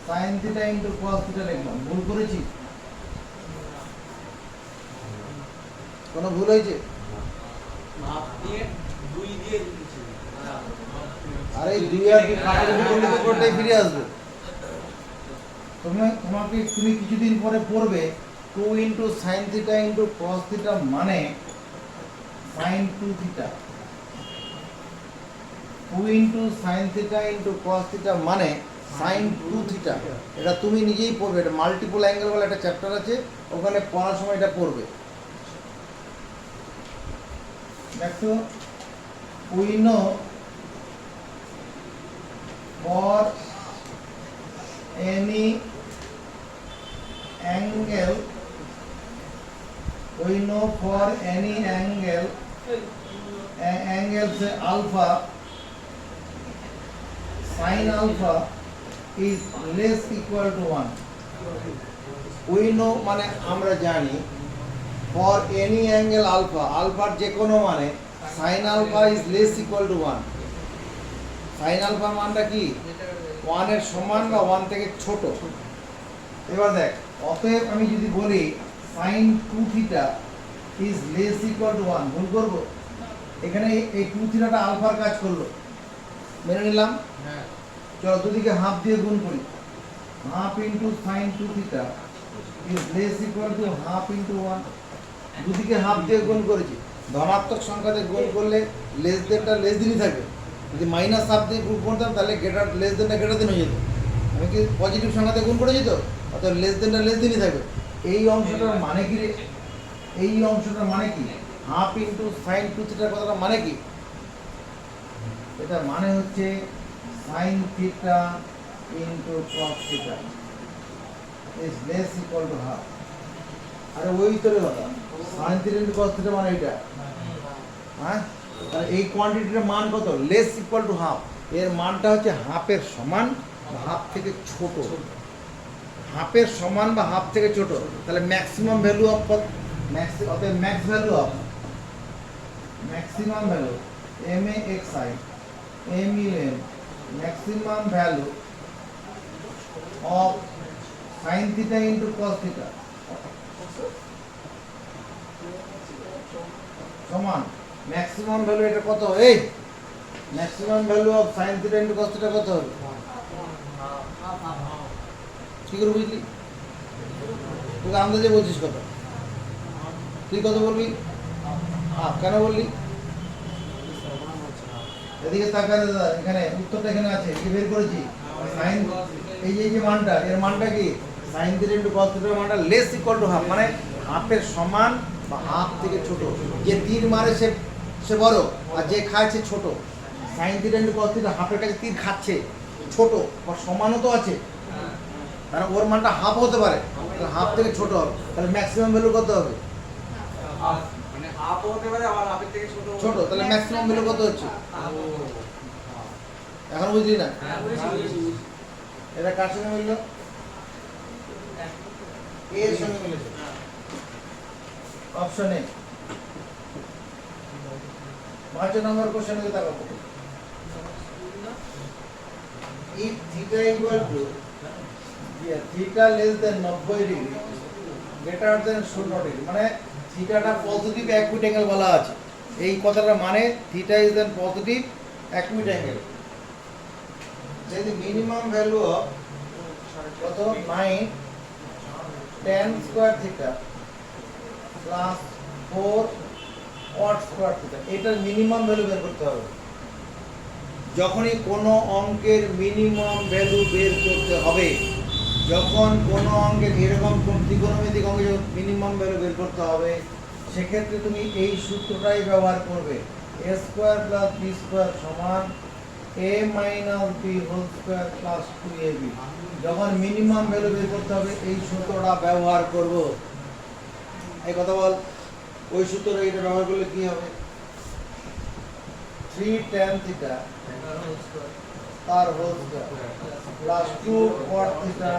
sin theta into cos theta লিখলাম। ভুল করেছি? কোনো ভুল হয়েছে? মাপ দিয়ে 2 দিয়ে দিয়েছি। আরে 2 আর 2 কাটাকুটি করলে তো কোনটাই ফিরে আসবে। তুমি কিছুদিন পরে পড়বে 2 into sin theta into cos theta মানে sin 2 theta. 2 into sin theta into cos theta মানে sin 2 থিটা। এটা তুমি নিজেই পড়বে, এটা মাল্টিপল অ্যাঙ্গেল বলে একটা চ্যাপ্টার আছে, ওখানে পড়ার সময় এটা পড়বে। দেখো, we know for any angle say alpha, sin alpha is less equal to 1. We know মানে আমরা জানি for any angle alpha, alpha যে কোনো মানে sin alpha is less equal to 1. sin alpha মানটা কি? 1 এর সমান বা 1 থেকে ছোট। এবার দেখ, অতএব আমি যদি বলি sin 2 theta is less equal to 1, ভুল করব? এখানে এই 2 থিটাটা আলফার কাজ করলো, মেনে নিলাম। হ্যাঁ, চলো দুদিকে হাফ দিয়ে গুণ করি। Half into sin 2 theta is less equal to half into 1। দুদিকে হাফ দিয়ে গুণ করেছি। ধনাত্মক সংখ্যাতে গুণ করলে লেস দেনটা লেস দিনই থাকবে। যদি মাইনাস হাফ দিয়ে গুণ করতাম তাহলে গ্রেটার লেস দেনটা গ্রেটার দিন হয়ে যেত। আমি কি পজিটিভ সংখ্যাতে গুণ করেছি তো, অর্থাৎ লেস দেনটা লেস দিনই থাকবে। এই অংশটার মানে কি রে? এই অংশটার মানে কি? হাফ ইন্টু sin 2 থিটার কথাটা মানে কি? এটা মানে হচ্ছে sin theta into cos theta is less equal to half। আরে ওই তো রে কথা, sin theta into cos theta মানে এটা। হ্যাঁ, তাহলে এই কোয়ান্টিটির মান কত? Less equal to half. এর মানটা হচ্ছে হাফের সমান বা হাফ থেকে ছোট। হাফের সমান বা হাফ থেকে ছোট। তাহলে ম্যাক্সিমাম ভ্যালু অফ অতএব max value of maximum value MAXI MUM maximum value of sin theta into cos theta সমান ম্যাক্সিমাম ভ্যালু। এটা কত? এই maximum value of sin theta into cos theta কত হবে? কি করে বুঝলি? তুই আন্দাজে বলছিস কত? তুই কত বলবি? কেন বললি? এদিকে তাকালে দাদা, এখানে উত্তরটা এখানে আছে, কি বের করেছি? sin এই যে মানটা, এর মানটা কি? সাইন থিটা ইন্টু কস থিটার মানটা লেস ইকুয়াল টু হাফ, মানে হাফের সমান বা হাফ থেকে ছোট। যে তীর মারে সে বড়, আর যে খায় সে ছোট। Sine theta into cos theta হাফের কাছে তীর খাচ্ছে, ছোট বা সমানও তো আছে, কারণ ওর মানটা হাফ হতে পারে, তাহলে হাফ থেকে ছোট হবে, তাহলে ম্যাক্সিমাম ভ্যালু কত হবে? মানে হাফ হতে পারে আবার হাফের থেকে ছোট ছোট, তাহলে ম্যাক্সিমাম ভ্যালু কত হচ্ছে? এখন বুঝলি না? এটা কার সঙ্গে মিললো? এর সঙ্গে মিলেছে। Option A 5 number question a তাকাবো। if theta equal to theta less than 90 degree greater than 0 degree, মানে থিটাটা পজিটিভ অ্যাকুইট অ্যাঙ্গেল বলা আছে। এই কথাটা মানে theta is than positive acute angle. যদি মিনিমাম ভ্যালু অফ কত 9 tan square theta plus 4 cot square theta, এটার মিনিমাম ভ্যালু বের করতে হবে। যখনই কোনো অঙ্কের মিনিমাম ভ্যালু বের করতে হবে, যখন কোনো অঙ্কের এরকম কোন ত্রিকোণমিতিক অঙ্কে যখন মিনিমাম ভ্যালু বের করতে হবে, সেক্ষেত্রে তুমি এই সূত্রটাই ব্যবহার করবে। a square plus b square সমান a minus b whole square plus 2ab। যখন মিনিমাম ভ্যালু বের করতে হবে এই সূত্রটা ব্যবহার করব। এই কথা বল, ওই সূত্রটা এটা ব্যবহার করলে কি হবে? 3 tan থিটা তার whole square plus 2 cot theta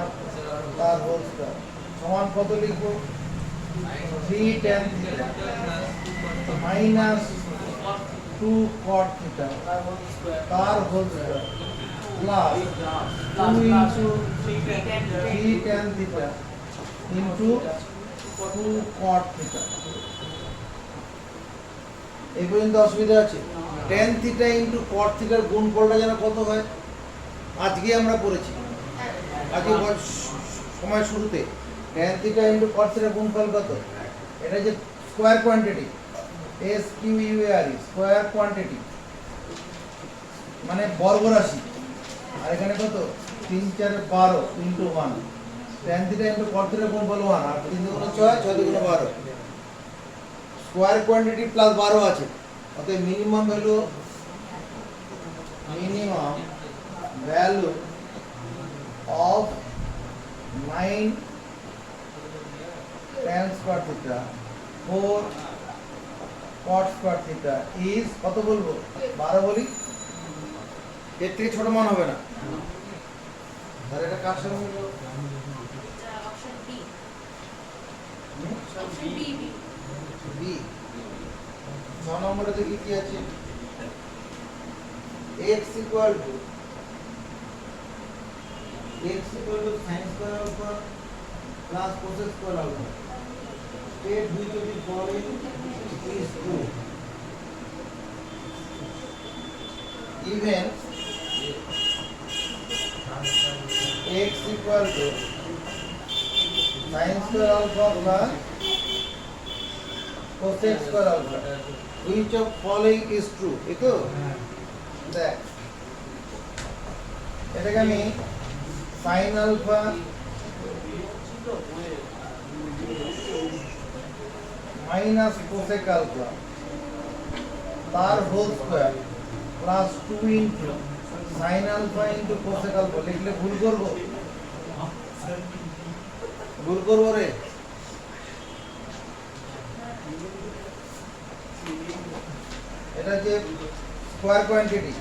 তার হোল স্কয়ার সমান কত লিখবো? 3 tan theta minus 2 cot theta তার whole square plus 2 into 3 tan theta into 2 cot theta. এই পর্যন্ত অসুবিধা আছে? tan থিটা ইনটু cot থিটার গুণফলটা যেন কত হয়? আজকে আমরা পড়েছি, আজকে সময় শুরুতে tan থিটা ইনটু cot থিটার গুণফল কত? এটা যে square quantity, S Q U R E square quantity মানে বর্গ রাশি, আর এখানে কত 3 4 12 into 1। tan theta into cot থিটার গুণফল 1, আর 3 গুণ 6 6 গুণ 12, স্কয়ার কোয়ান্টিটি প্লাস 12 আছে। অতএব minimum value of 9 tan square theta 4 cot square theta is কত বলবো? 12 বলি, এর থেকে ছোট মান হবে না। তাহলে এটা কার সঙ্গে মিললো? Option B. বি। 6 নম্বরে দেখি কি আছে? x equal to sin square alpha plus cos square alpha. State which of the following is true. Even x equal to sin square alpha plus cos square alpha. Which of following is true? এতো দেখ, এটাকে আমি sin alpha minus cosec alpha তার whole square plus 2 into sin alpha into cosec alpha লিখলে ভুল করব? ভুল করব রে? এটা যে স্কয়ার কোয়ান্টিটি,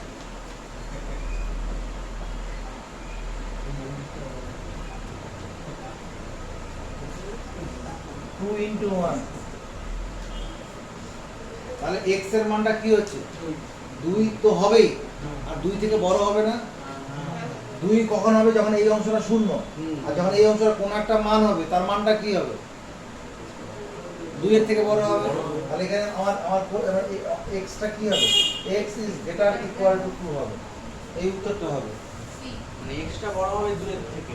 টু ইন্টু 1, তাহলে x এর মানটা কি হচ্ছে? 2 তো হবেই, আর 2 থেকে বড় হবে না। 2 কখন হবে? যখন এই অংশটা শূন্য, আর যখন এই অংশটা কোন একটা মান হবে তার মানটা কি হবে? 2 এর থেকে বড় হবে। তাহলে এখানে আমার x টা কি হবে? x is greater equal to 2 হবে। এই উত্তরটা হবে। মানে এক্সট্রা বড় হবে 2 এর থেকে।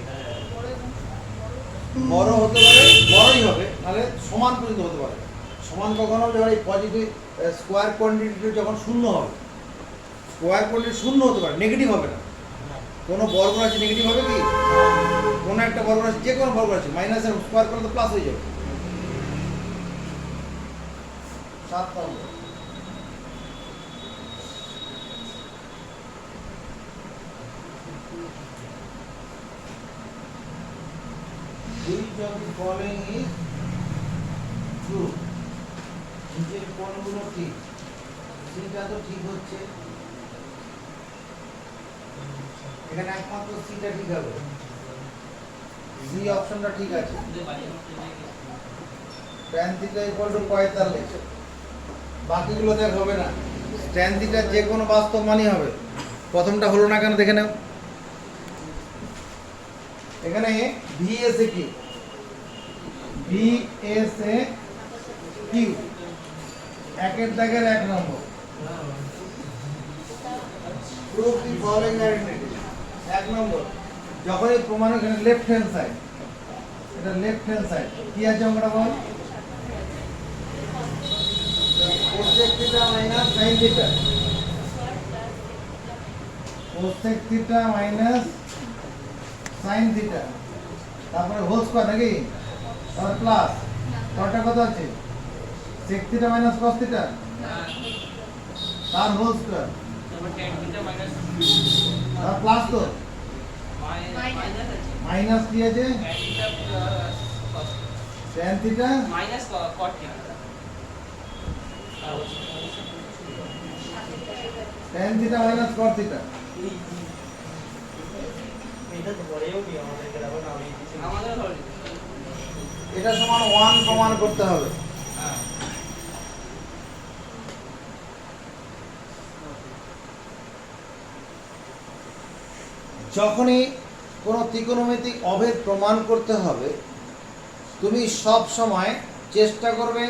বড় হতে পারে, বড়ই হবে, নাহলে সমান পর্যন্ত হতে পারে। সমান কখন হবে? যখন এই পজিটিভ স্কয়ার কোয়ান্টিটি যখন শূন্য হবে। স্কয়ার কোয়ান্টিটি শূন্য হতে পারে, নেগেটিভ হবে না। কোনো বর্গরাশি নেগেটিভ হবে কি? কোনো একটা বর্গরাশি, যে কোনো বর্গরাশি মাইনাসের স্কোয়ার করলে তো প্লাস হয়ে যাবে। 7 নম্বর। Which of the following is true? নিচের কোনগুলো ঠিক? সিটা তো ঠিক হচ্ছে, এখানে একমাত্র সিটা ঠিক হবে, সি অপশনটা ঠিক আছে। tan থিটা ইকুয়াল টু 45, বাকিগুলো দেখ হবে না। tan থিটা যে কোনো বাস্তব মানই হবে। প্রথমটা হলো না কেন দেখে নাও। এখানে ভিএসএ কি? ভিএসএ কিউ, একের দাগের 1 নম্বর। Proof the following identity. 1 নম্বর, যখনই প্রমাণ এখানে লেফট হ্যান্ড সাইড, এটা লেফট হ্যান্ড সাইড কি আছে আমরা বল? Cosec theta minus sine theta, cosec theta minus sine theta, তারপরে হোল স্কয়ার নাকি, তারপর প্লাস কয়টা কত আছে? Sec theta minus cos theta, তার হোল স্কয়ার, তার প্লাস তো মাইনাস কি আছে? tan theta minus cot theta. tan theta minus cos theta. আমাদের হল এটা সমান 1 প্রমাণ করতে হবে। যখনই কোনো ত্রিকোণমিতিক অভেদ প্রমাণ করতে হবে, তুমি সব সময় চেষ্টা করবে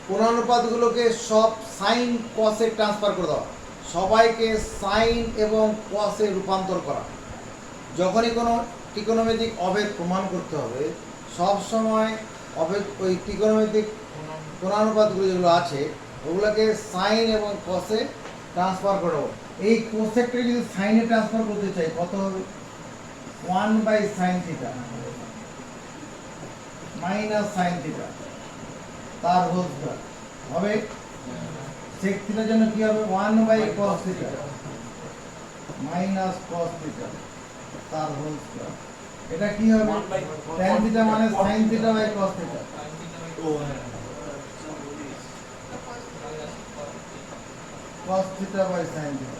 কোণানুপাতগুলোকে সব সাইন কসে ট্রান্সফার করে দেওয়া, সবাইকে সাইন এবং কসে রূপান্তর করা। যখনই কোনো ত্রিকোণমিতিক অভেদ প্রমাণ করতে হবে, সব সময় অভেদ ওই ত্রিকোণমিতিক কোণানুপাতগুলো যেগুলো আছে ওগুলোকে সাইন এবং কসে ট্রান্সফার করে দেবো। এই কোসেকটাকে যদি সাইনে ট্রান্সফার করতে চাই কত হবে? 1/sin theta minus sine theta, তার হোল স্কয়ার হবে। সেক থিটার জন্য কি হবে? 1/cos theta minus cos theta, তার হোল স্কয়ার। এটা কি হবে? tan থিটা মানে sin theta by cos theta, cos theta by sin theta.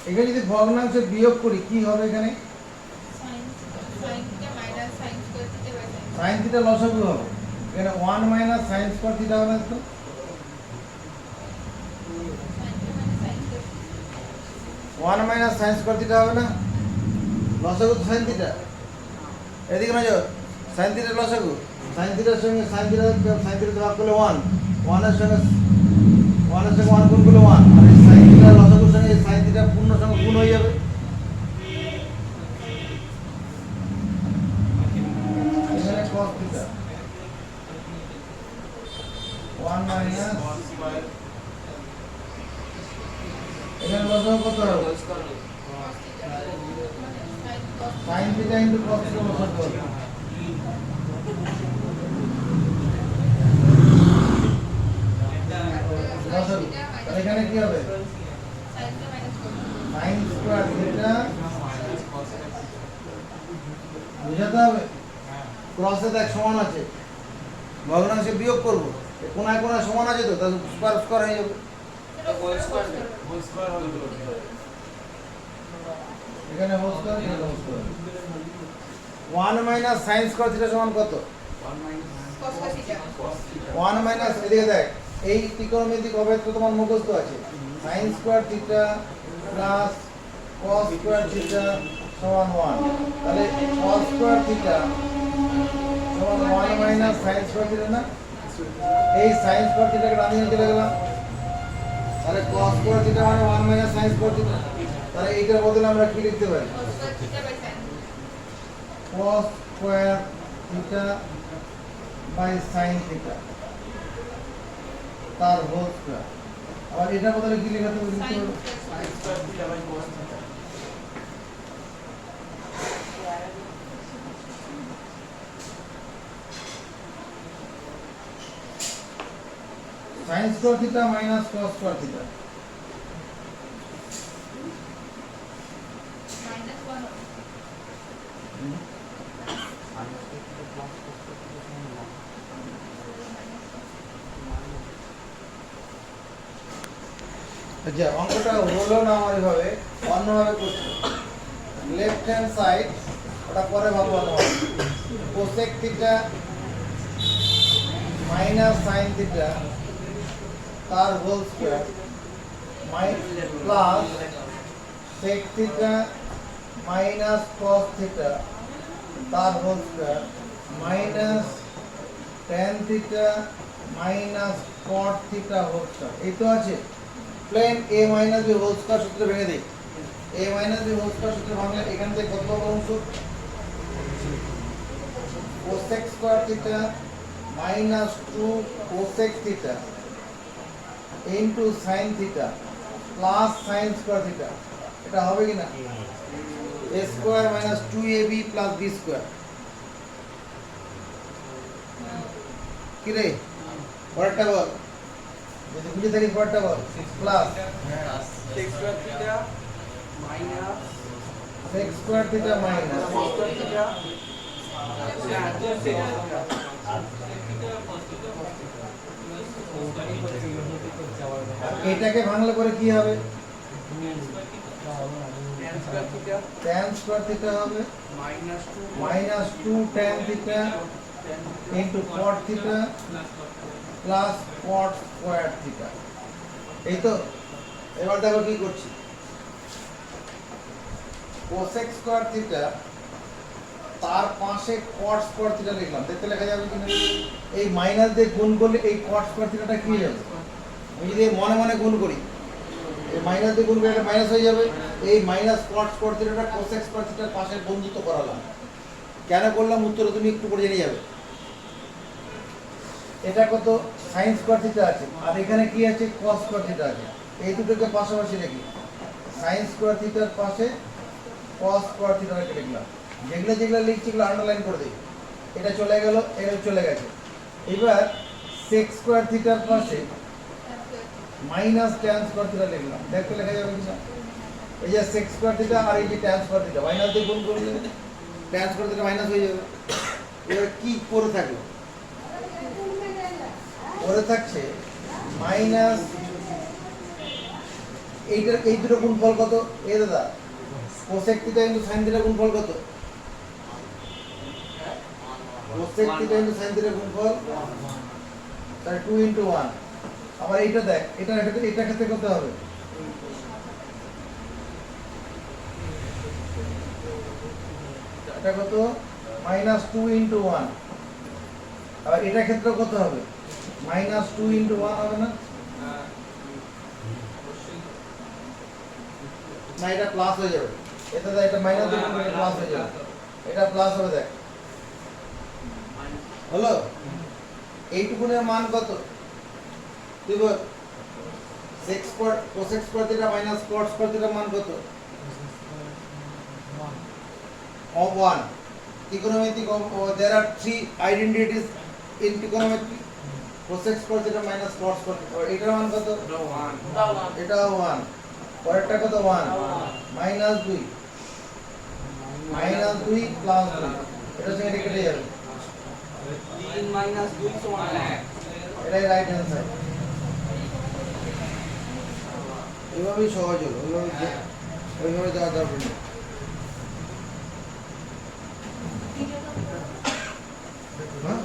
এখানে যদি ভগ্নাংশ বিয়োগ করি কি হবে? এখানে sin থিটা লসাগু হবে, এখানে 1 মাইনাস sin স্কয়ার থিটা হবে তো, 1 মাইনাস sin স্কয়ার থিটা হবে না, লসাগু তো sin থিটা। এদিকে নজর, sin থিটা লসাগু, sin থিটার সঙ্গে sin থিটা ভাগ করলে 1, 1 এর সঙ্গে 1 গুণ করলে 1, আর এই sin থিটা লসাগুর সঙ্গে sin থিটা পূর্ণ সঙ্গে গুণ হয়ে যাবে। এখানে cos থিটা 1 মাইনাস, এখানে লসাগু কত হবে? sin theta into cos theta লসাগু হবে। লসাগু তাহলে এখানে কি হবে? sin স্কয়ার থিটা, বুঝাতে হবে ক্রসে দেখ সমান আছে, ভগ্নাংশে বিয়োগ করব, কোনায় কোনায় সমান আছে তো, তাহলে স্কয়ার স্কয়ার হয়ে যাবে। এখানে হোল স্কয়ার, এখানে whole square. 1 minus sin square theta সমান কত? 1 মাইনাস, এদিকে দেখ, এই ত্রিকোণমিতিক অভেদ তো তোমার মুখস্থ আছে, sin square theta plus cos square theta সমান 1, তাহলে cos স্কয়ার থিটা সমান 1 মাইনাস sin স্কয়ার থিটা না? এই sin স্কয়ার থিটাকে ডান দিকে চলে গেলাম, তাহলে cos স্কয়ার থিটা মানে 1 মাইনাস sin স্কয়ার থিটা, তাহলে এইটার বদলে আমরা কি লিখতে পারি? cos square theta by sin theta তার হোল স্কয়ার। আর এটা বদলে কি লেখা হবে? Sin sin square theta by cos theta. sin square theta minus cos square theta. minus 1 হবে। আচ্ছা, অঙ্কটা হলো না আমার এভাবে, অন্যভাবে করছি। লেফট হ্যান্ড সাইড ওটা পরে ভাববো তোমার। Cosec theta minus sine theta তার whole square plus sec theta minus cos theta তার whole square minus tan theta minus cot theta whole square. এই তো আছে। Plain a minus b whole square সূত্র ভেঙে দিই। a minus b whole square সূত্র ভাঙলে এখান থেকে কত পাবো অংশ? cosec square theta minus 2 cosec theta into sin theta plus sin square theta. এটা হবে কি না? a square minus 2ab plus b square. কি রে? পরেরটা বল। যদি বুঝে থাকিস পরেরটা বল। Plus sec square theta minus sec square theta minus cos square theta. এটাকে ভাঙলে পরে কি হবে? tan square theta tan square theta হবে minus 2 -2 tan theta into cot theta plus cot square theta. এই তো। এবার দেখো কি করছি। cosec স্কয়ার থিটা তার পাশে cot স্কয়ার থিটা লিখলাম। দেখতে লেখা যাবে কিনা? এই মাইনাস দিয়ে গুণ করলে এই cot স্কয়ার থিটাটা কি হয়ে যাবে? আমি যদি মনে মনে গুণ করি, এই মাইনাস দিয়ে গুণ করে একটা মাইনাস হয়ে যাবে। এই মাইনাস cot স্কয়ার থিটাটা cosec স্কয়ার থিটার পাশে বন্ধুত্ব করালাম। কেন করলাম উত্তরে তুমি একটু পরে জেনে যাবে। এটা কত? sin স্কয়ার থিটা আছে আর এখানে কি আছে? cos স্কয়ার থিটা আছে। এই দুটোকে পাশাপাশি রাখি। sin স্কয়ার থিটার পাশে cos স্কয়ার থিটা রেখে লিখলাম। যেগুলো যেগুলো লিখছি এগুলো আন্ডারলাইন করে দিই। এটা চলে গেল, এটা চলে গেছে। এবার sec স্কয়ার থিটার পাশে মাইনাস tan স্কয়ার থিটা লিখলাম। দেখতে লেখা যাবে কিনা? এই যে sec স্কয়ার থিটা আর এই যে tan স্কয়ার থিটা মাইনাস দিয়ে গুণ করলে tan স্কয়ার থিটা মাইনাস হয়ে যাবে। এবার কি করে থাকলো? পরে থাকছে মাইনাস এইটার এই দুটো গুণফল কত? এ দাদা cosec theta into sin theta গুণফল কত? cosec theta into sin theta গুণফল তাহলে 2 ইনটু 1। আবার এইটা দেখ, এটা ক্ষেত্রে কত হবে? এটা কত? Minus 2 into 1। আবার এটা ক্ষেত্রে কত হবে? মাইনাস 2 ইনটু 1 হবে না? না, এটা প্লাস হয়ে যাবে। এটা দেখ, এটা মাইনাস দিয়ে গুণ করলে প্লাস হয়ে যাবে। এটা প্লাস হবে দেখ। হলো? এইটুকুনের মান কত? তুই বল। sec square cosec square theta minus cot square থিটার মান কত? of 1. Trigonometric there are three identities in trigonometry. cosec square theta minus cot square theta. এটার মান কত? এটা 1। পরেরটা কত? 1 মাইনাস 2 মাইনাস 2 প্লাস 2। এটা সঙ্গে এটা কেটে যাবে। 3 মাইনাস 2 সমান 1। এটাই রাইট হ্যান্ড সাইড। এইভাবেই সহজ হলো। ওইভাবে দেওয়া দরকার নেই। হ্যাঁ?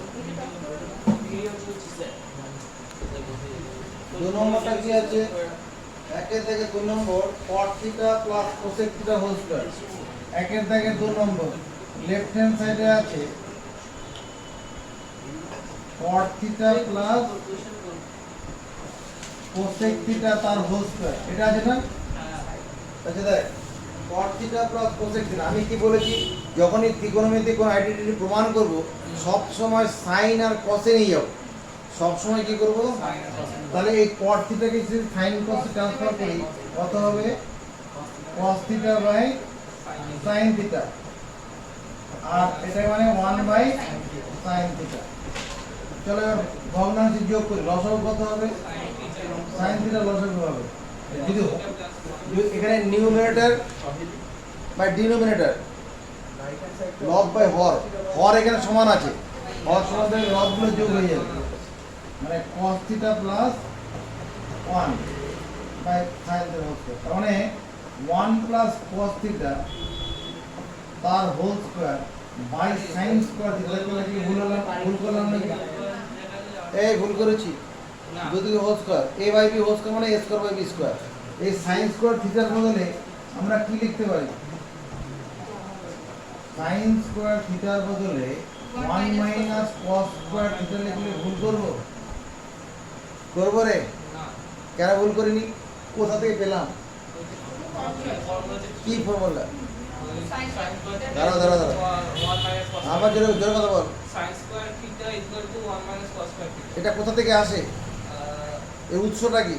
2 নম্বরটা কি আছে? একের থেকে 2 number cot theta plus cosec theta whole square. একের থেকে 2 নম্বর লেফট হ্যান্ড সাইডে আছে cot theta plus cosec theta তার হোল স্কয়ার। এটা আছে না? আচ্ছা দেখ, cot theta plus cosec theta. আমি কি বলেছি? যখনই ত্রিকোণমিতি কোনো আইডেন্টিটি প্রমাণ করব সব সময় সাইন আর কসে নিয়ে যাব, সব সময় কি করব, তাহলে এই cos থিটাকে যদি সাইন কসে ট্রান্সফার করি কত হবে, cos theta by sine theta, আর এটা মানে 1 বাই সাইন থিটা। চলো এবার ভগ্নাংশে যোগ করি, লসাগু কত হবে, সাইন থিটা লসাগু হবে। যদি এখানে নিউমারেটর বাই ডিনোমিনেটর, লব বাই হর, হর এখানে সমান আছে, হর সমান থাকলে লবগুলো যোগ হয়ে যাবে, মানে cos theta plus 1 by sine theta whole square, তার মানে 1 প্লাস cos থিটা তার whole square by sine square theta. তাহলে কি ভুল করলাম নাকি? এই ভুল করেছি, যদি whole square a by b whole square মানে a square by b square. এই সাইন স্কয়ার থিটার বদলে আমরা কি লিখতে পারি, সাইন স্কয়ার থিটার বদলে 1 মাইনাস cos স্কয়ার থিটা লিখলে ভুল করব রে? কেন ভুল করিনি? কোথা থেকে পেলাম, কি ফর্মুলা? দাঁড়াও আমার জোরে কথা বল। এটা কোথা থেকে আসে, এর উৎসটা কি?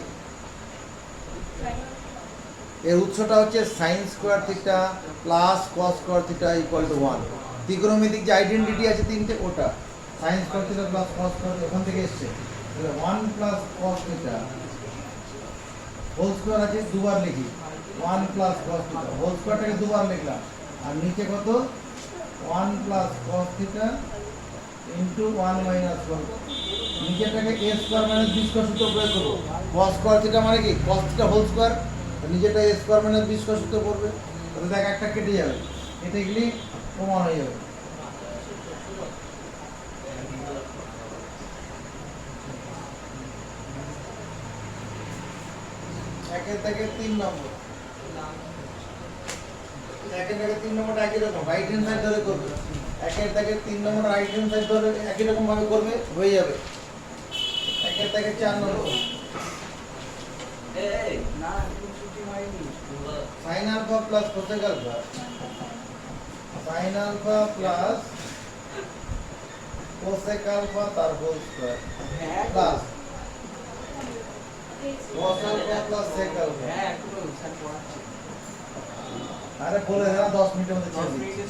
এর উৎসটা হচ্ছে sine square theta plus cos square theta equal to 1। ত্রিকোণমিতিক যে আইডেন্টিটি আছে তিনটে, ওটা sine square theta plus cos square ওখান থেকে এসেছে। তাহলে 1 plus cos theta whole square আছে, দুবার লিখি 1 প্লাস cos থিটা হোল স্কয়ারটাকে দুবার লিখলাম, আর নিচে কত 1 plus cos theta into 1 minus 1, নিচেটাকে a square minus b square সূত্র প্রয়োগ করব। cos স্কয়ার থিটা মানে কি, cos থিটা হোল স্কয়ার, নিচেটা a square minus b square সূত্র পড়বে, তাহলে দেখ একটা কেটে যাবে, কেটে গেলে প্রমাণ হয়ে যাবে। একের থেকে 3 নম্বর, একের থেকে 3 নম্বরটা একই রকম রাইট হ্যান্ড সাইড ধরে করবে, একের থেকে 3 নম্বর রাইট হ্যান্ড সাইড ধরে একই রকম ভাবে করবে, হয়ে যাবে। একের থেকে 4 নম্বর sine alpha plus cosec alpha, sine alpha plus cosec alpha তার whole square plus cos alpha plus sec alpha. আরে বলে না 10 মিনিটের মধ্যে ছেড়ে দিচ্ছি।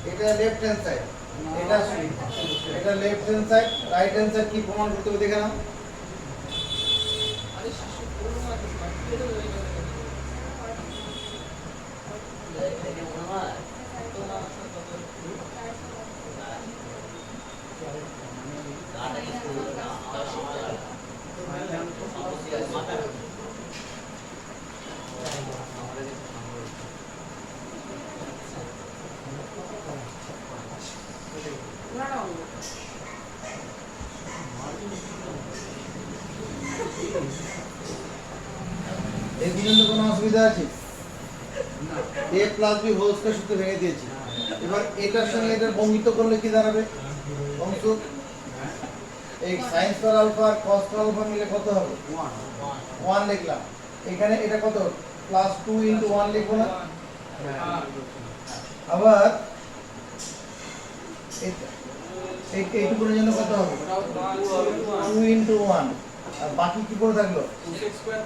এটা লেফট হ্যান্ড সাইড, এটা left hand side, right hand side কি প্রমাণ করতে হবে দেখে নাও। এই পর্যন্ত কোনো অসুবিধা আছে? a plus b whole square সূত্র ভেঙে দিয়েছি। এবার এটার সঙ্গে এটার বঙ্গিত করলে কি দাঁড়াবে, অংশ এই sin স্কয়ার আলফা আর cos স্কয়ার আলফা মিলে কত হবে, 1 লিখলাম। এখানে এটা কত, প্লাস 2 ইনটু 1 লিখবো না? আবার এইটুকুর জন্য কত হবে, 2 ইনটু 1, আর বাকি কি করে থাকলো,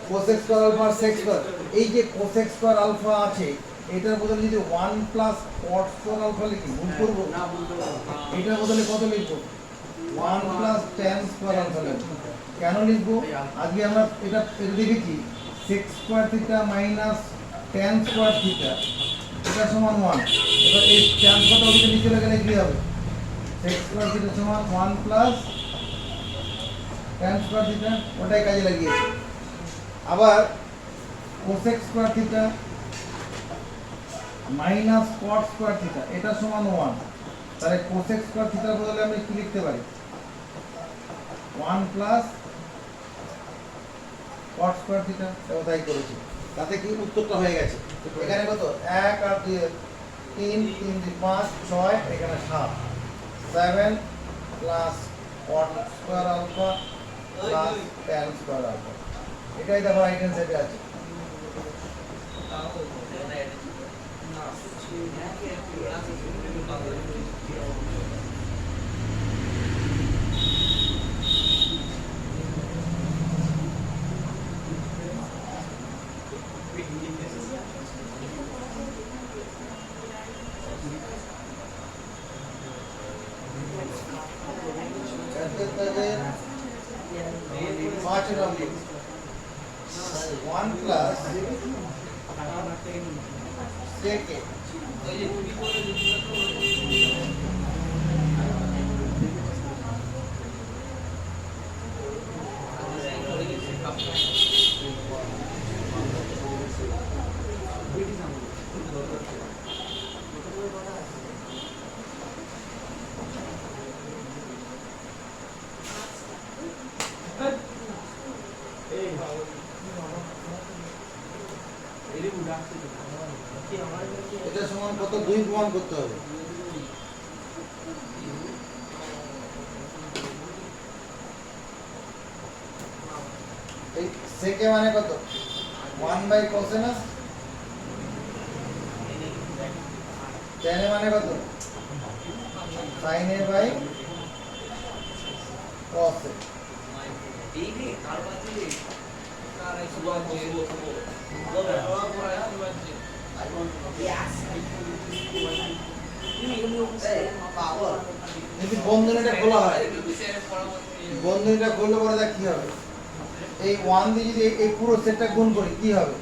কোসেক স্কয়ার আলফা আর সেক স্কয়ার। এই যে কোসেক স্কয়ার আলফা আছে এটার বদলে যদি 1 প্লাস cot স্কয়ার আলফা লিখি ভুল করব না? এটার বদলে কত লিখবো, 1 প্লাস tan স্কয়ার আলফা লিখবো। কেন লিখবো, আজকে আমরা এটা দেখেছি sec square theta minus tan square theta এটা সমান 1। এবার এই tan স্কয়ারটা ওদিকে নিচে গেলে কি হবে, sec স্কয়ার থিটা সমান 1 প্লাস tan স্কয়ার থিটা, ওটাই কাজে লাগিয়েছি। আবার cosec square theta minus cot square theta এটা সমান 1, তাহলে cosec স্কয়ার থিটার বদলে আমরা কি লিখতে পারি, 1 প্লাস cot স্কয়ার থিটা। তাই করেছি, তাতে কি উত্তরটা হয়ে গেছে। এখানে কত, 1 আর 2 3 3 2 5 6, এখানে 7 7 plus cot square alpha plus tan square alpha, এটাই দেখো রাইট হ্যান্ড সাইডে আছে। पाँच नंबर 1 प्लस सेके এটা সমান কত 2 প্রমাণ করতে হবে এই সেকে মানে কত 1 বাই কোসিনাস tan এ মানে কত sin a by cos a যদি বন্ধনীটা খোলা হয় বন্ধনীটা খুললে পরে দেখ কি হবে এই 1 দিয়ে যদি এই পুরো সেটটা গুণ করি কি হবে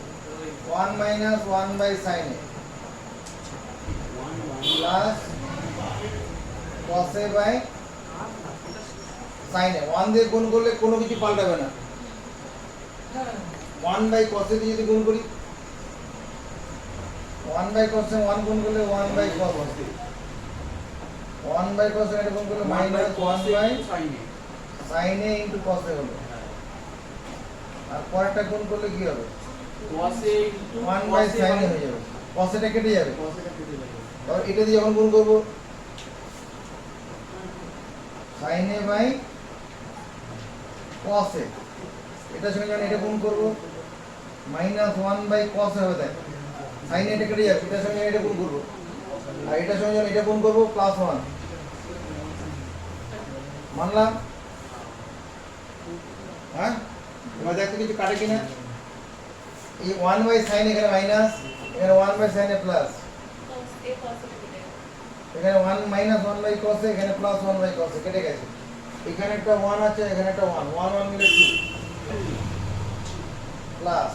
1 minus 1 by sin a plus cos a by sin a 1 দিয়ে গুণ করলে কোনো কিছু পাল্টাবে না 1 বাই cos a দিয়ে যদি গুণ করি 1 বাই cos a 1 গুণ করলে 1 by cos a 1 by cos a এটা গুণ করলে minus 1 by sin a into cos a হলো আর পরেরটা গুণ করলে কি হবে 1 বাই sin a হয়ে যাবে cos a টা কেটে যাবে আর এটা দিয়ে যখন গুণ করব sin a by cos a এটার সঙ্গে যখন এটা গুণ করব মাইনাস 1 বাই cos a হবে তাই sin a টা কেটে যাবে এটার সঙ্গে এটা গুণ করব আর এটার সঙ্গে যখন এটা গুণ করব প্লাস 1 মানলাম হ্যাঁ এবার দেখো কিছু কাটে কিনা এই 1 বাই sin এখানে মাইনাস এখানে 1 বাই sin a প্লাস এখানে 1 মাইনাস 1 বাই cos a এখানে প্লাস 1 বাই cos a কেটে গেছে এখানে একটা 1 আছে এখানে একটা 1 1 1 মিলে 2 প্লাস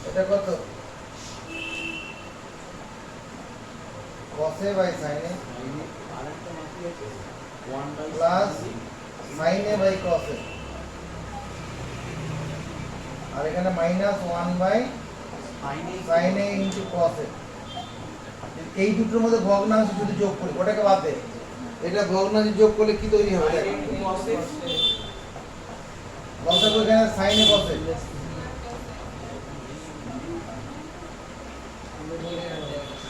এটা কত cos a by sin a plus sin a by cos a আর এখানে minus 1 by sin a into cos a এই দুটোর মধ্যে ভগ্নাংশ যদি যোগ করি ওটাকে বাদ দে এটা ভগ্নাংশ যোগ করলে কি তৈরি হবে দেখো লসাগু এখানে sin a cos a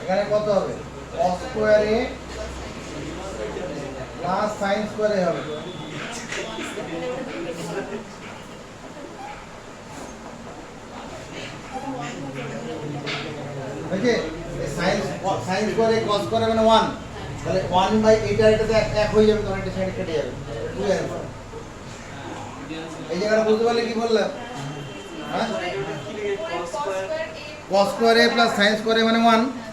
এখানে কত হবে cos square a plus sin square a হবে ওকে sin square a cos square মানে 1 তাহলে 1 বাই এটা এটাতে এক হয়ে যাবে তখন এটা সাইড কেটে যাবে 2 অ্যান্সার এই জায়গাটা বুঝতে পারলে কি বললাম হ্যাঁ cos square a plus sin square a মানে 1